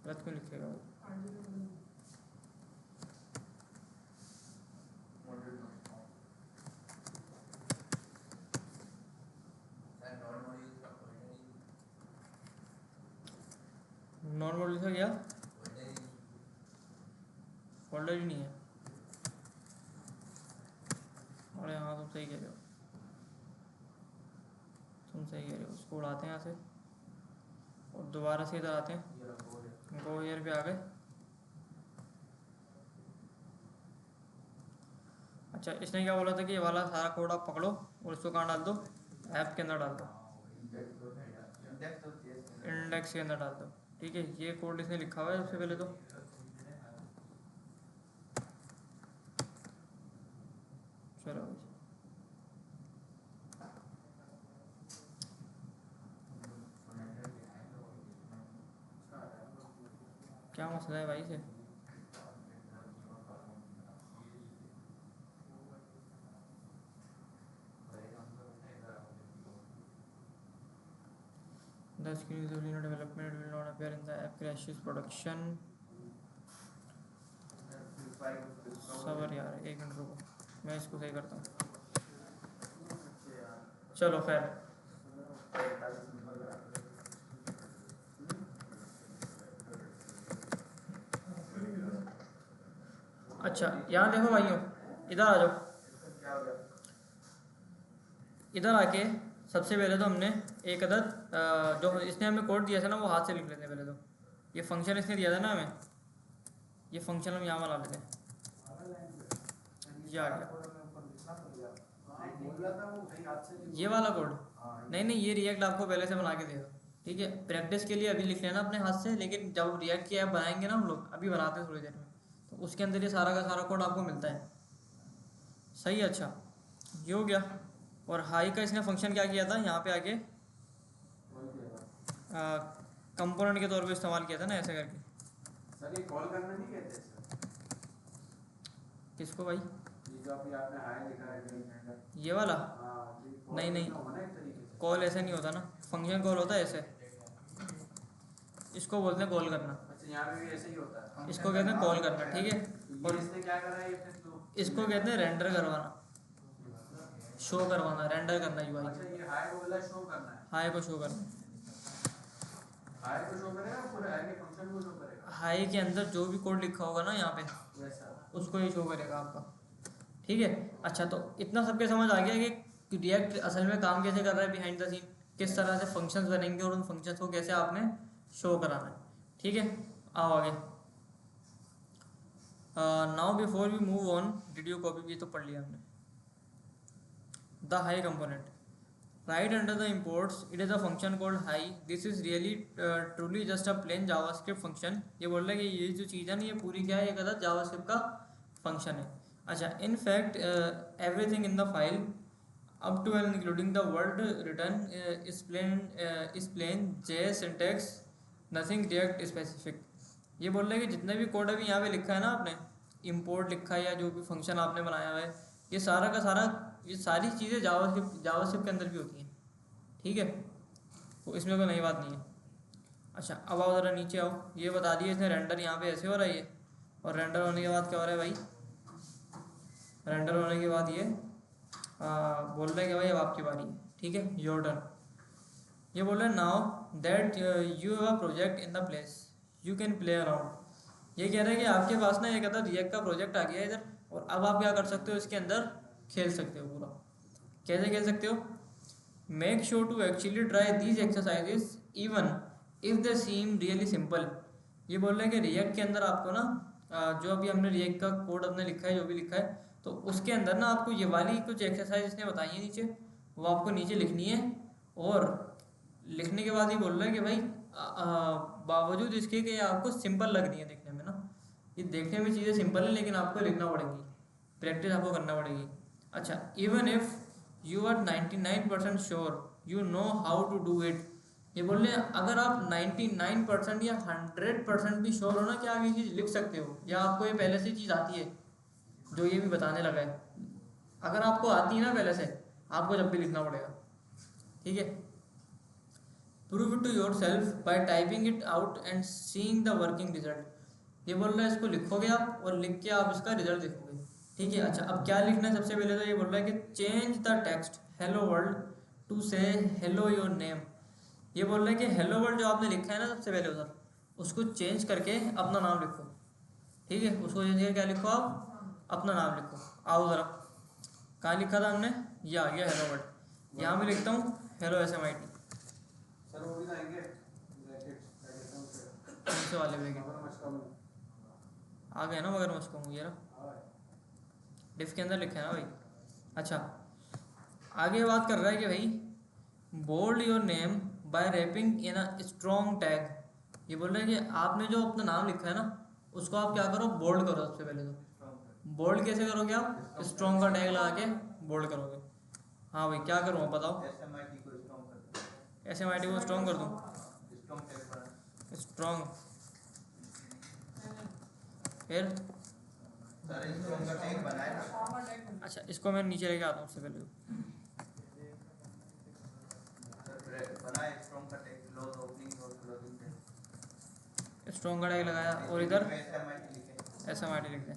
गलत क्यों लिखेगा? नॉर्मल लिखा गया, फोल्डर ही नहीं है। अरे हाँ, तुम सही कह रहे हो, उसको उड़ाते हैं यहाँ से और दोबारा से इधर आते हैं। गो हियर पे आ गए। अच्छा, इसने क्या बोला था कि ये वाला सारा कोड आप पकड़ो और इसको कहाँ डाल दो? ऐप के अंदर डाल दो, इंडेक्स के अंदर डाल दो, ठीक है। ये कोड इसने लिखा हुआ है सबसे पहले तो। चलो, क्या मसला है भाई से? The screen is in development, will not appear in the app crashes production। सबर यार, एक मिनट रुको, मैं इसको सही करता हूँ। चलो खैर, अच्छा यहाँ देखो भाइयों, इधर आ जाओ। इधर आके सबसे पहले तो हमने एक अदद जो इसने हमें कोड दिया था ना, वो हाथ से लिख लेते हैं पहले तो। ये फंक्शन इसने दिया था ना हमें, ये फंक्शन हम यहाँ वाला लेते हैं। ये आ गया ये वाला कोड। नहीं, ये रिएक्ट आपको पहले से बना के देगा। ठीक है, प्रैक्टिस के लिए अभी लिख लेना अपने हाथ से, लेकिन जब रिएक्ट की ऐप बनाएंगे ना हम लोग, अभी बनाते हैं थोड़ी देर में, तो उसके अंदर ये सारा का सारा कोड आपको मिलता है। सही है, अच्छा ये हो गया। और हाई का इसने फंक्शन क्या किया था यहाँ पे आके, कंपोनेंट के तौर पे इस्तेमाल किया था ना, ऐसे करके। सर ये कॉल करना नहीं कहते सर? किसको भाई? ये जो अभी आपने हाय लिखा है कहीं, ये वाला? हाँ, ये call नहीं नहीं, करना होना एक तरीके से। कॉल ऐसे नहीं होता ना, फंक्शन कॉल होता है ऐसे, इसको बोलते हैं कॉल करना, अच्छा, यहाँ पे भी ऐसे ही होता है। इसको कहते हैं कॉल करना, ठीक है। तो और ये इसने क्या करा है ये फिर तो? इसको कहते हैं रेंडर करवाना, शो करवाना, रेंडर करना यूआई। अच्छा, ये हाय को बोला शो करना है। हाई को शो करना, हाय को शो करेगा, पूरे हाय के फंक्शन को शो करेगा? हाई के अंदर जो भी कोड लिखा होगा ना यहाँ पे, वैसा। उसको ही शो करेगा आपका, ठीक है। अच्छा, तो इतना सबके समझ आ गया कि रिएक्ट असल में काम कैसे कर रहा है बिहाइंड द सीन, किस तरह से फंक्शंस बनेंगे और उन फंक्शंस को कैसे आपने शो कराना है, ठीक है। आओ आगे। Now before we move on, did you copy? भी तो पढ़ लिया हमने। The high component, right under the imports it is a function called high. This is really truly just a plain javascript function. ये बोल रहा है कि ये जो चीज़ है ना, ये पूरी क्या है, एक अदर जावास्क्रिप्ट का फंक्शन है। अच्छा, in fact everything in the file up to and including the word written is plain JS syntax, nothing React specific. ये बोल रहा है कि जितने भी कोड अभी यहाँ पे लिखा है ना आपने, import लिखा है या जो भी फंक्शन आपने बनाया हुआ है, ये सारा का सारा, ये सारी चीज़ें जावास्क्रिप्ट के अंदर भी होती हैं, ठीक है। तो इसमें कोई नई बात नहीं है। अच्छा, अब आओ ज़रा नीचे आओ। ये बता दिया इसने रेंडर यहाँ पे ऐसे हो रहा है ये, और रेंडर होने के बाद क्या हो रहा है भाई, रेंडर होने के बाद ये बोल रहा है कि भाई अब आपकी बारी है, ठीक है, योर टर्न। ये बोल रहा है now that you have a project in the place you can play around. ये कह रहा है कि आपके पास ना एक अदर रिएक्ट का प्रोजेक्ट आ गया इधर, और अब आप क्या कर सकते हो, इसके अंदर खेल सकते हो पूरा। कैसे खेल सकते हो? Make sure to actually try these exercises even if they seem really simple. ये बोल रहे हैं कि रिएक्ट के अंदर आपको ना जो अभी हमने रिएक्ट का कोड अपने लिखा है, जो भी लिखा है, तो उसके अंदर ना आपको ये वाली कुछ एक्सरसाइज इसने बताई है नीचे, वो आपको नीचे लिखनी है। और लिखने के बाद ही बोल रहा है कि भाई बावजूद इसके कि आपको सिंपल लग रही है देखने में ना, ये देखने में चीज़ें सिंपल है, लेकिन आपको लिखना पड़ेगी, प्रैक्टिस आपको करना पड़ेगी। अच्छा, even if you are 99% sure you know how to do it. ये बोल रहे हैं अगर आप 99% या 100% भी श्योर हो ना कि आप ये चीज़ लिख सकते हो, या आपको ये पहले से चीज़ आती है जो ये भी बताने लगा है, अगर आपको आती है ना पहले से, आपको जब भी लिखना पड़ेगा, ठीक है। Prove it to yourself by typing it out and seeing the working result. ये बोल रहा है इसको लिखोगे आप, और लिख के आप इसका रिजल्ट देखोगे, ठीक है। अच्छा, अब क्या लिखना है सबसे पहले? तो ये बोल रहा है कि change the text hello world to say hello your name. ये बोल रहा है कि हेलो वर्ल्ड जो आपने लिखा है ना सबसे पहले उधर, उसको चेंज करके अपना नाम लिखो, ठीक है। उसको चेंज करके क्या लिखो आप? अपना नाम लिखो। आओ ज़रा, कहाँ लिखा था हमने? ये आ गया हेलो वर्ल्ड। यहाँ मैं लिखता हूँ हेलो SMIT। सर वो भी लाएंगे ब्रैकेट्स, कौन से वाले ब्रैकेट आ गए ना? मगर मुझको ये ना डिफ के अंदर लिखा है ना भाई। अच्छा, आगे बात कर रहा है कि भाई bold your name by wrapping in a strong tag. ये बोल रहा है कि आपने जो अपना नाम लिखा है ना, उसको आप क्या करो? बोल्ड करो सबसे पहले। तो बोल्ड कैसे करोगे आप? स्ट्रॉन्ग का टैग लगा के बोल्ड करोगे। हाँ भाई, क्या करूँ बताओ? SMIT को स्ट्रॉन्ग कर दो। SMIT को स्ट्रॉन्ग कर दूँ? स्ट्रॉन्ग टैग पर स्ट्रॉन्ग, फिर सर स्ट्रॉन्ग का टैग बनाए ना। अच्छा, इसको मैं नीचे लेके आता हूँ सबसे पहले। सर बनाए स्ट्रॉन्ग का टैग, क्लोज ओपनिंग और क्लोजिंग टैग। स्ट्रॉन्ग का टैग लगाया, और इधर SMIT लिखे, SMIT लिख दें।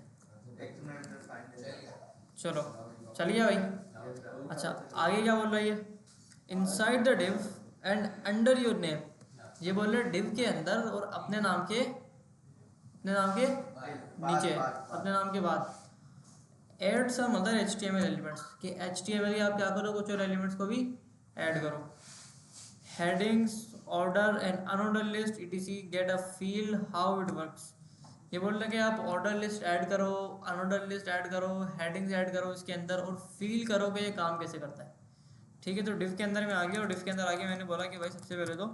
एक्सप्लेनेटर साइन। चलो चलिए भाई। अच्छा, आगे क्या बोल रहा है ये? Inside the div and under your name. ये बोल रहे डिव के अंदर और अपने नाम के नीचे, अपने नाम के बाद add some other HTML elements. कि HTML के आप क्या करो? कुछ और एलिमेंट्स को भी ऐड करो। Headings, order and unordered list etc get a feel how it works. ये बोल रहे कि आप ऑर्डर लिस्ट ऐड करो, अनऑर्डर लिस्ट ऐड करो, हेडिंग्स ऐड करो इसके अंदर, और फील करो कि ये काम कैसे करता है, ठीक है। तो डिव के अंदर में आ गया, और डिव के अंदर आगे मैंने बोला कि भाई सबसे पहले तो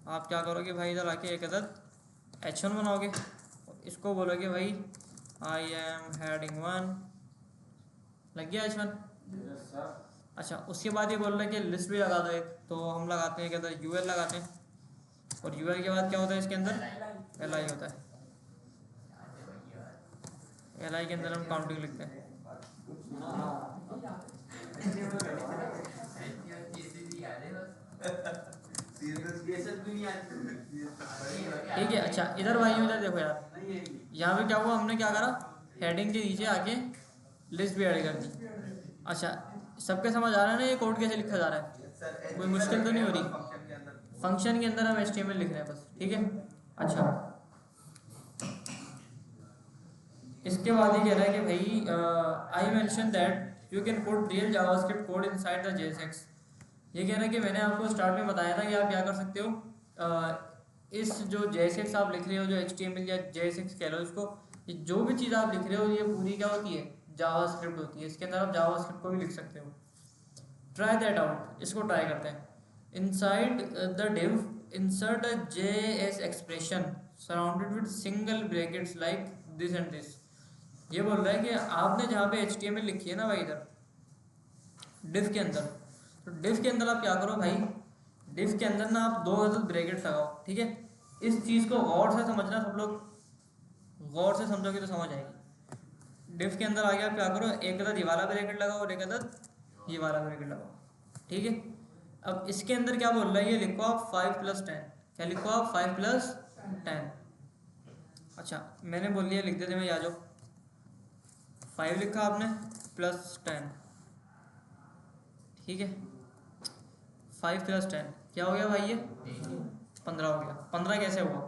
आप क्या करोगे भाई, इधर आके एक अदद H1 बनाओगे और इसको बोलोगे भाई आई एम हेडिंग 1, लग गया H1। Yes sir. अच्छा, उसके बाद ये बोल रहा है कि लिस्ट भी लगा दो एक, तो हम लगाते हैं के अंदर यूएल लगाते हैं, और यूएल के बाद क्या होता है इसके अंदर एल आई होता है, एल आई के अंदर हम काउंटिंग लिखते हैं। ठीक है, अच्छा इधर भाई इधर देखो यार, यहाँ पे क्या हुआ, हमने क्या करा, हेडिंग के नीचे आके लिस्ट भी ऐड कर दी। अच्छा, सबके समझ आ रहा है ना ये कोड कैसे लिखा जा रहा है, कोई मुश्किल तो नहीं हो रही। फंक्शन के अंदर हम HTML लिख रहे हैं बस, ठीक है। अच्छा, इसके बाद ये कह रहा है कि भाई I mention that you can put real JavaScript code inside the JSX। ये कह रहा है कि मैंने आपको स्टार्ट में बताया था कि आप क्या कर सकते हो, इस जो JSX आप लिख रहे हो, जो HTML या JSX कह लो इसको, ये जो भी चीज़ आप लिख रहे हो ये पूरी क्या होती है, जावास्क्रिप्ट होती है। इसके अंदर आप जावास्क्रिप्ट को भी लिख सकते हो। ट्राई दैट आउट, इसको ट्राई करते हैं। Inside the div insert a JS expression surrounded with single brackets like this and this। ये बोल रहा है कि आपने जहाँ पे HTML लिखी है ना भाई इधर div के अंदर, तो div के अंदर आप क्या करो भाई, div के अंदर ना आप 2 अदद ब्रैकेट्स लगाओ, ठीक है। इस चीज़ को गौर से समझना, सब लोग गौर से समझोगे तो समझ आएगी। div के अंदर आगे आप क्या करो, एक अदद ये वाला ब्रैकेट लगाओ और एक अदद ये वाला ब्रैकेट लगाओ, ठीक है। अब इसके अंदर क्या बोल रहा है, ये लिखो आप 5 + 10, क्या लिखो आप 5 + 10। अच्छा, मैंने बोल दिया, लिख देते मैं, आ जाओ, 5 लिखा आपने +10, ठीक है। 5 + 10 क्या हो गया भाई, ये 15 हो गया। 15 कैसे हुआ,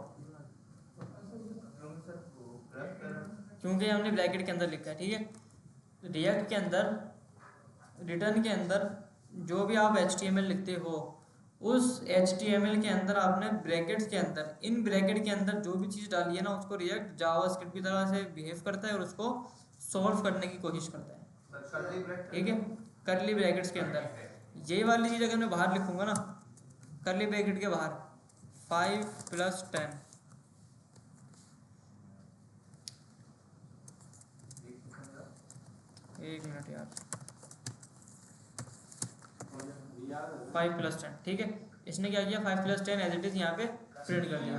क्योंकि हमने ब्रैकेट के अंदर लिखा है, ठीक है। रिएक्ट के अंदर, रिटर्न के अंदर जो भी आप HTML लिखते हो, उस HTML के अंदर आपने ब्रैकेट्स के अंदर, इन ब्रैकेट के अंदर जो भी चीज़ डाली है ना, उसको रिएक्ट जावास्क्रिप्ट की तरह से बिहेव करता है और उसको सॉल्व करने की कोशिश करता है, ठीक है। करली ब्रैकेट्स के अंदर ये वाली चीज़ अगर मैं बाहर लिखूंगा ना, करली ब्रैकेट के बाहर 5 + 10, एक मिनट यार, 5 + 10, ठीक है। इसने क्या किया, 5 + 10 एज इट इज़ यहाँ पे प्रिंट कर लिया।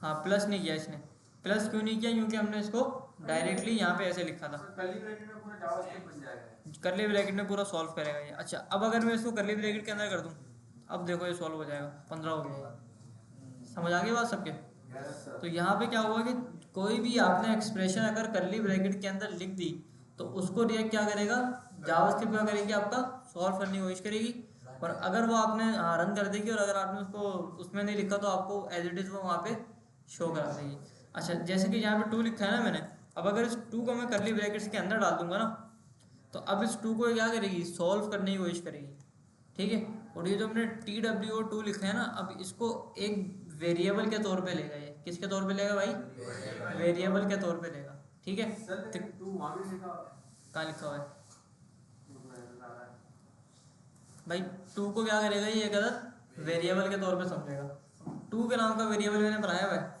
हाँ, प्लस नहीं किया इसने। प्लस क्यों नहीं किया, क्योंकि हमने इसको डायरेक्टली यहाँ पे ऐसे लिखा था। कर्ली ब्रैकेट में पूरा जावास्क्रिप्ट बन जाएगा, करली ब्रैकेट में पूरा सॉल्व करेगा ये। अच्छा, अब अगर मैं इसको करली ब्रैकेट के अंदर कर दूँ, अब देखो ये सॉल्व हो जाएगा, 15 हो गया। समझ आ गई बात सबके। तो यहाँ पे क्या हुआ कि कोई भी आपने एक्सप्रेशन अगर करली ब्रैकेट के अंदर लिख दी, तो उसको रिएक्ट क्या करेगा, जावास्क्रिप्ट क्या करेगी, आपका सॉल्व करने की कोशिश करेगी। और अगर वो आपने रन कर देगी, और अगर आपने उसको उसमें नहीं लिखा, तो आपको एज इट इज़ वो वहाँ पे शो करा देगी। अच्छा, जैसे कि यहाँ पे 2 लिखा है ना मैंने, अब अगर इस 2 को मैं करली ब्रैकेट्स के अंदर डाल दूंगा ना, तो अब इस 2 को क्या करेगी, सॉल्व करने की कोशिश करेगी, ठीक है। और ये जो हमने TWO2 लिखा है ना, अब इसको एक वेरिएबल के तौर पे लेगा। ये किसके तौर पे लेगा भाई, वेरिएबल के तौर पे लेगा, ठीक है। सर तू वहां भी लिखा, कहाँ लिखा हुआ है भाई, 2 को क्या करेगा, ये एक अदद वेरिएबल के तौर पे समझेगा। 2 के नाम का वेरिएबल मैंने बनाया हुआ है,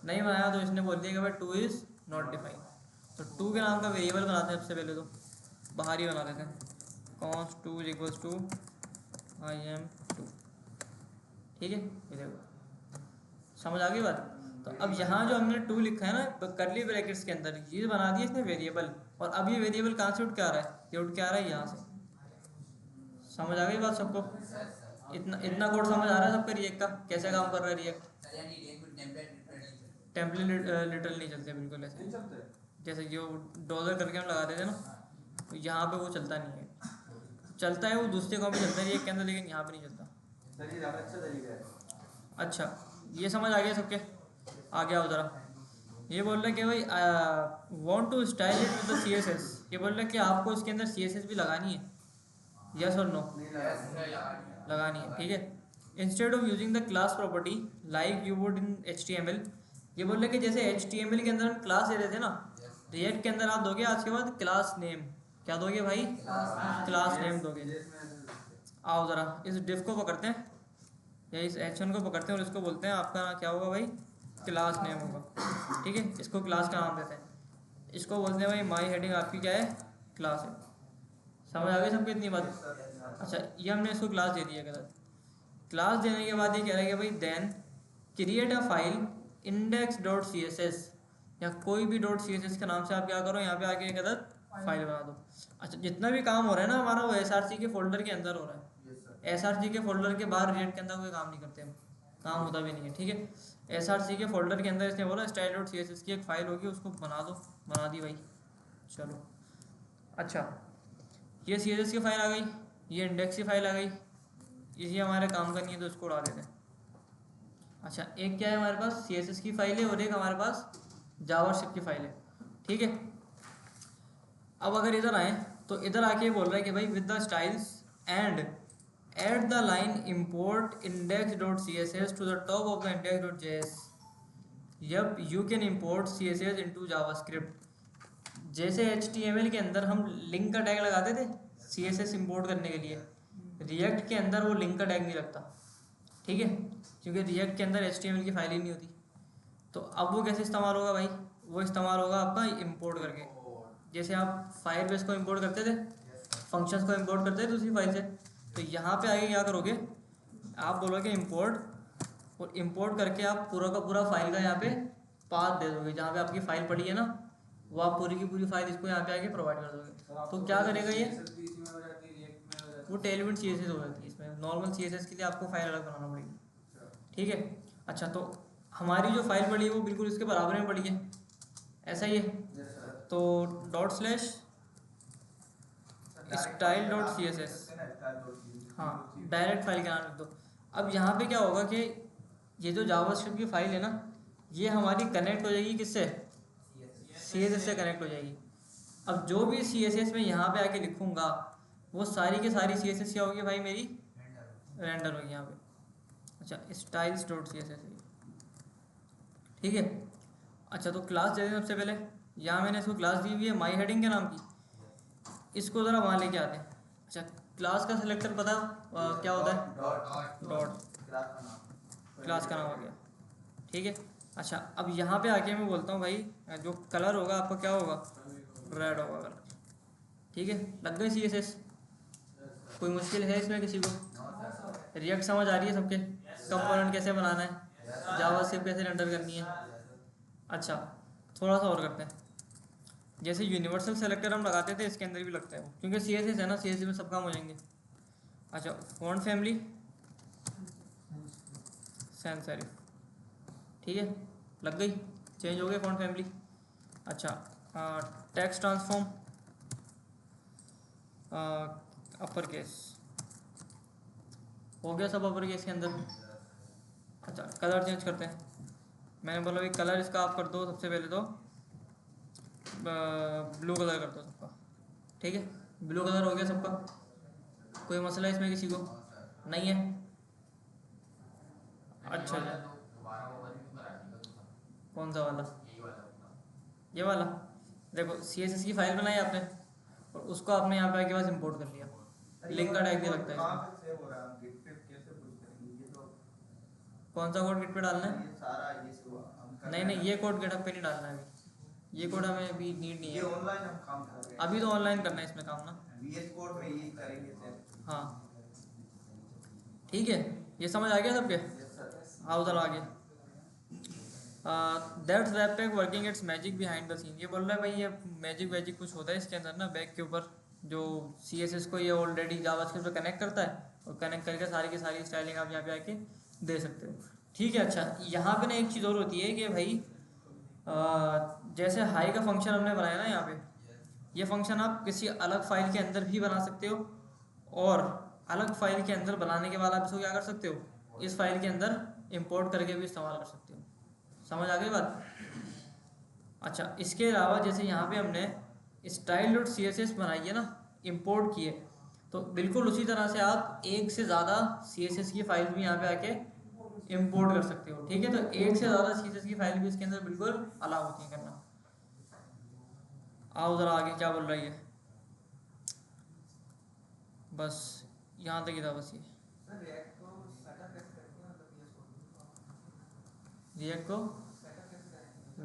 नहीं बनाया, तो इसने बोल दिया कि भाई 2 इज़ नॉट डिफाइंड। तो 2 के नाम का वेरिएबल बनाते हैं, सबसे पहले तो बाहर ही बना लेते हैं, const 2 = IM2, ठीक है। ये देखो, समझ आ गई बात। तो अब यहाँ जो हमने 2 लिखा है ना करली ब्रैकेट्स के अंदर, ये बना दिया इसने वेरिएबल। और अब ये वेरिएबल कहाँ से उठ के आ रहा है, ये उठ के आ रहा है यहाँ से। समझ आ गई बात सबको, इतना कोड समझ आ रहा है सबका, रिएक्ट का कैसे काम कर रहा है रिएक्ट। टेम्पलेट लिटरल नहीं चलते बिल्कुल ऐसे, नहीं चलते, जैसे जो डॉलर करके हम लगा देते हैं ना, तो यहाँ पे वो चलता नहीं है। चलता है वो दूसरे को भी चलता है रिएक्ट के अंदर, लेकिन यहाँ पे नहीं चलता। चलिए ज़्यादा अच्छा तरीका है। अच्छा, ये समझ आ गया सबके, आगे आओ ज़रा। ये बोल रहा है कि भाई want to style it with the CSS। ये बोल रहा है कि आपको इसके अंदर CSS भी लगानी है, यस और नो, लगानी है, ठीक है। Instead of using the class property like you would in HTML। ये बोल रहे हैं कि जैसे HTML के अंदर हम क्लास दे देते हैं ना, रिएक्ट के अंदर आप दोगे आज के बाद क्लास नेम। क्या दोगे भाई, क्लास नेम दोगे। आओ ज़रा इस डिफ को पकड़ते हैं, या इस H1 को पकड़ते हैं और इसको बोलते हैं आपका क्या होगा भाई, क्लास नेम होगा। ठीक है, इसको क्लास का नाम देते हैं। इसको बोलते हैं भाई माई हेडिंग आपकी क्या है, क्लास है। समझ आ गई सबको इतनी बात। अच्छा, ये हमने इसको क्लास दे दी है गलत। क्लास देने के बाद ये कह रहा है कि भाई then create a file index dot C S S, या कोई भी डॉट सी एस एस के नाम से आप क्या करो, यहाँ पे आके एक गलत फाइल बना दो। अच्छा, जितना भी काम हो रहा है ना हमारा, वो एस आर सी के फोल्डर के अंदर हो रहा है। एस आर सी के फोल्डर के बाहर रिएक्ट के अंदर कोई काम नहीं करते हम, काम होता भी नहीं है। ठीक है, एस आर सी के फोल्डर के अंदर इसने बोला style dot C S S की एक फाइल होगी, उसको बना दो। बना दी भाई, चलो। अच्छा, ये सी एस एस की फाइल आ गई, ये इंडेक्स की फाइल आ गई, इसी हमारे काम करनी है तो इसको उड़ा देते हैं। अच्छा, एक क्या है हमारे पास, सी एस एस की फाइल है और एक हमारे पास जावास्क्रिप्ट की फाइल है। ठीक है, अब अगर इधर आए तो इधर आके बोल रहा है कि भाई with the styles and add the line import index dot C S S to the top of the index dot J S. Yup, you can import C S S into JavaScript. जैसे HTML के अंदर हम link का tag लगाते थे CSS import करने के लिए, रिएक्ट के अंदर वो लिंक का टैग नहीं लगता। ठीक है, क्योंकि रिएक्ट के अंदर HTML की फाइल ही नहीं होती। तो अब वो कैसे इस्तेमाल होगा भाई, वो इस्तेमाल होगा आपका इंपोर्ट करके। जैसे आप फायर बेस को इंपोर्ट करते थे, फंक्शंस को इंपोर्ट करते थे दूसरी फाइल से, तो यहाँ पे आगे क्या करोगे, आप बोलोगे इंपोर्ट, और इंपोर्ट करके आप पूरा का पूरा फाइल का यहाँ पे पाथ दे दोगे। जहाँ पे आपकी फाइल पड़ी है ना, वो आप पूरी की पूरी फाइल इसको यहाँ पे आके प्रोवाइड कर दोगे। तो क्या करेगा ये, वो टेलविंड सी एस एस हो जाती है इसमें। नॉर्मल सी एस एस के लिए आपको फाइल अलग बनाना पड़ेगी। ठीक है, अच्छा, तो हमारी जो फाइल पड़ी है वो बिल्कुल इसके बराबर में पड़ी है, ऐसा ही है। तो dot slash style dot C S S, हाँ, डायरेक्ट फाइल का नाम लिख दो। अब यहाँ पे क्या होगा कि ये जो जावास्क्रिप्ट की फाइल है ना, ये हमारी कनेक्ट हो जाएगी किससे, सी एस एस से कनेक्ट हो जाएगी। अब जो भी सी एस एस में यहाँ पे आके लिखूँगा, वो सारी के सारी सी एस एस क्या होगी भाई, मेरी रेंडर होगी यहाँ पे। अच्छा, styles dot C S S, ठीक है। अच्छा, तो क्लास दे दें सबसे पहले। यहाँ मैंने इसको क्लास दी हुई है माई हेडिंग के नाम की, इसको ज़रा वहाँ लेके आते हैं। अच्छा, क्लास का सिलेक्टर पता क्या होता है, डॉट, क्लास का नाम हो गया। ठीक है, अच्छा, अब यहाँ पे आके मैं बोलता हूँ भाई जो कलर होगा आपका क्या होगा, रेड होगा कलर। ठीक है, लग गई सी एस एस। कोई मुश्किल है इसमें किसी को, रिएक्ट समझ आ रही है सबके, कंपोनेंट कैसे बनाना है, जावास्क्रिप्ट कैसे रेंडर करनी है। अच्छा, थोड़ा सा और करते हैं। जैसे यूनिवर्सल सेलेक्टर हम लगाते थे, इसके अंदर भी लगता है वो, क्योंकि सी एस एस है ना, सी एस एस में सब काम हो जाएंगे। अच्छा, फॉन्ट फैमिली सैन सेरिफ, ठीक है, लग गई, चेंज हो गई फॉन्ट फैमिली। अच्छा, टेक्स्ट ट्रांसफॉर्म अपर केस हो गया, सब अपर केस के अंदर। अच्छा, कलर चेंज करते हैं। मैंने बोला भाई कलर इसका आप कर दो, सबसे पहले तो ब्लू कलर कर दो सबका। ठीक है, ब्लू कलर हो गया सबका। कोई मसला इसमें किसी को नहीं है? अच्छा जी, कौन सा वाला, ये वाला? देखो, सी एस एस की फाइल बनाई आपने और उसको आपने यहाँ पे आके बस इंपोर्ट कर लिया, लिंक का टैग भी लगता है इसमें। कौन सा कोड गिट पे डालना है? नहीं नहीं, ये कोड गिटहब पे नहीं डालना है अभी, ये कोड हमें अभी नीड नहीं है, ऑनलाइन हम काम कर रहे हैं, अभी तो ऑनलाइन करना है इसमें काम ना। VS कोड में ये करेंगे सर। हाँ, ठीक है, ये समझ आ गया सबके? हाँ, उधर आगे that's webpack working it's magic behind the scene. ये बोल रहा है भाई ये मैजिक वैजिक कुछ होता है इसके अंदर ना, बैक के ऊपर जो सी एस एस को ये ऑलरेडी जावास्क्रिप्ट पे कनेक्ट करता है, और कनेक्ट करके सारी की सारी स्टाइलिंग आप यहाँ पे आके दे सकते हो। ठीक है, अच्छा, यहाँ पे ना एक चीज़ और होती है कि भाई जैसे हाई का फंक्शन हमने बनाया ना यहाँ पे, ये फंक्शन आप किसी अलग फाइल के अंदर भी बना सकते हो, और अलग फाइल के अंदर बनाने के बाद आप इसको क्या कर सकते हो, इस फाइल के अंदर इंपोर्ट करके भी इस्तेमाल कर सकते हो। समझ आ गई बात? अच्छा, इसके अलावा जैसे यहाँ पे हमने style dot C S S बनाई है ना, इंपोर्ट की है, तो बिल्कुल उसी तरह से आप एक से ज़्यादा सी एस एस की फाइल भी यहाँ पे आके इंपोर्ट कर सकते हो। ठीक है, तो एक से ज़्यादा सी एस एस की फाइल भी इसके अंदर बिल्कुल अलाउ होती है करना। आओ ज़रा आगे क्या बोल रही है, बस यहाँ तक ही था बस ये। रिएक्ट को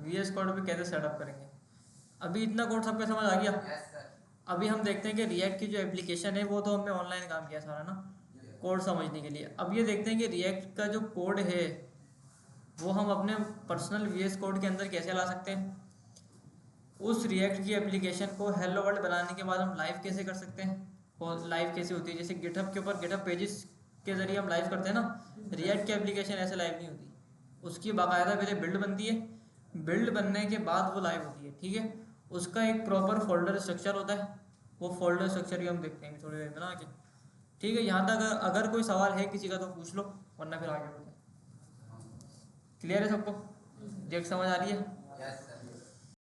VS कोड पे कैसे सेटअप करेंगे। अभी इतना कोड सबके समझ आ गया। अभी हम देखते हैं कि रिएक्ट की जो एप्लीकेशन है वो तो हमने ऑनलाइन काम किया सारा ना कोड समझने के लिए। अब ये देखते हैं कि रिएक्ट का जो कोड है वो हम अपने पर्सनल VS कोड के अंदर कैसे ला सकते हैं। उस रिएक्ट की एप्लीकेशन को हेलो वर्ल्ड बनाने के बाद हम लाइव कैसे कर सकते हैं। और लाइव कैसे होती है, जैसे गिटहब के ऊपर गिटहब पेजेस के जरिए हम लाइव करते हैं ना, रिएक्ट की एप्लीकेशन ऐसे लाइव नहीं होती। उसकी बाकायदा पहले बिल्ड बनती है, बिल्ड बनने के बाद वो लाइव होती है। ठीक है, उसका एक प्रॉपर फोल्डर स्ट्रक्चर होता है, वो फोल्डर स्ट्रक्चर भी हम देखते हैं थोड़ी देर बना के। ठीक है, यहाँ तक अगर कोई सवाल है किसी का तो पूछ लो, वरना फिर आगे बढ़ते हैं। क्लियर है सबको? देख समझ आ रही है?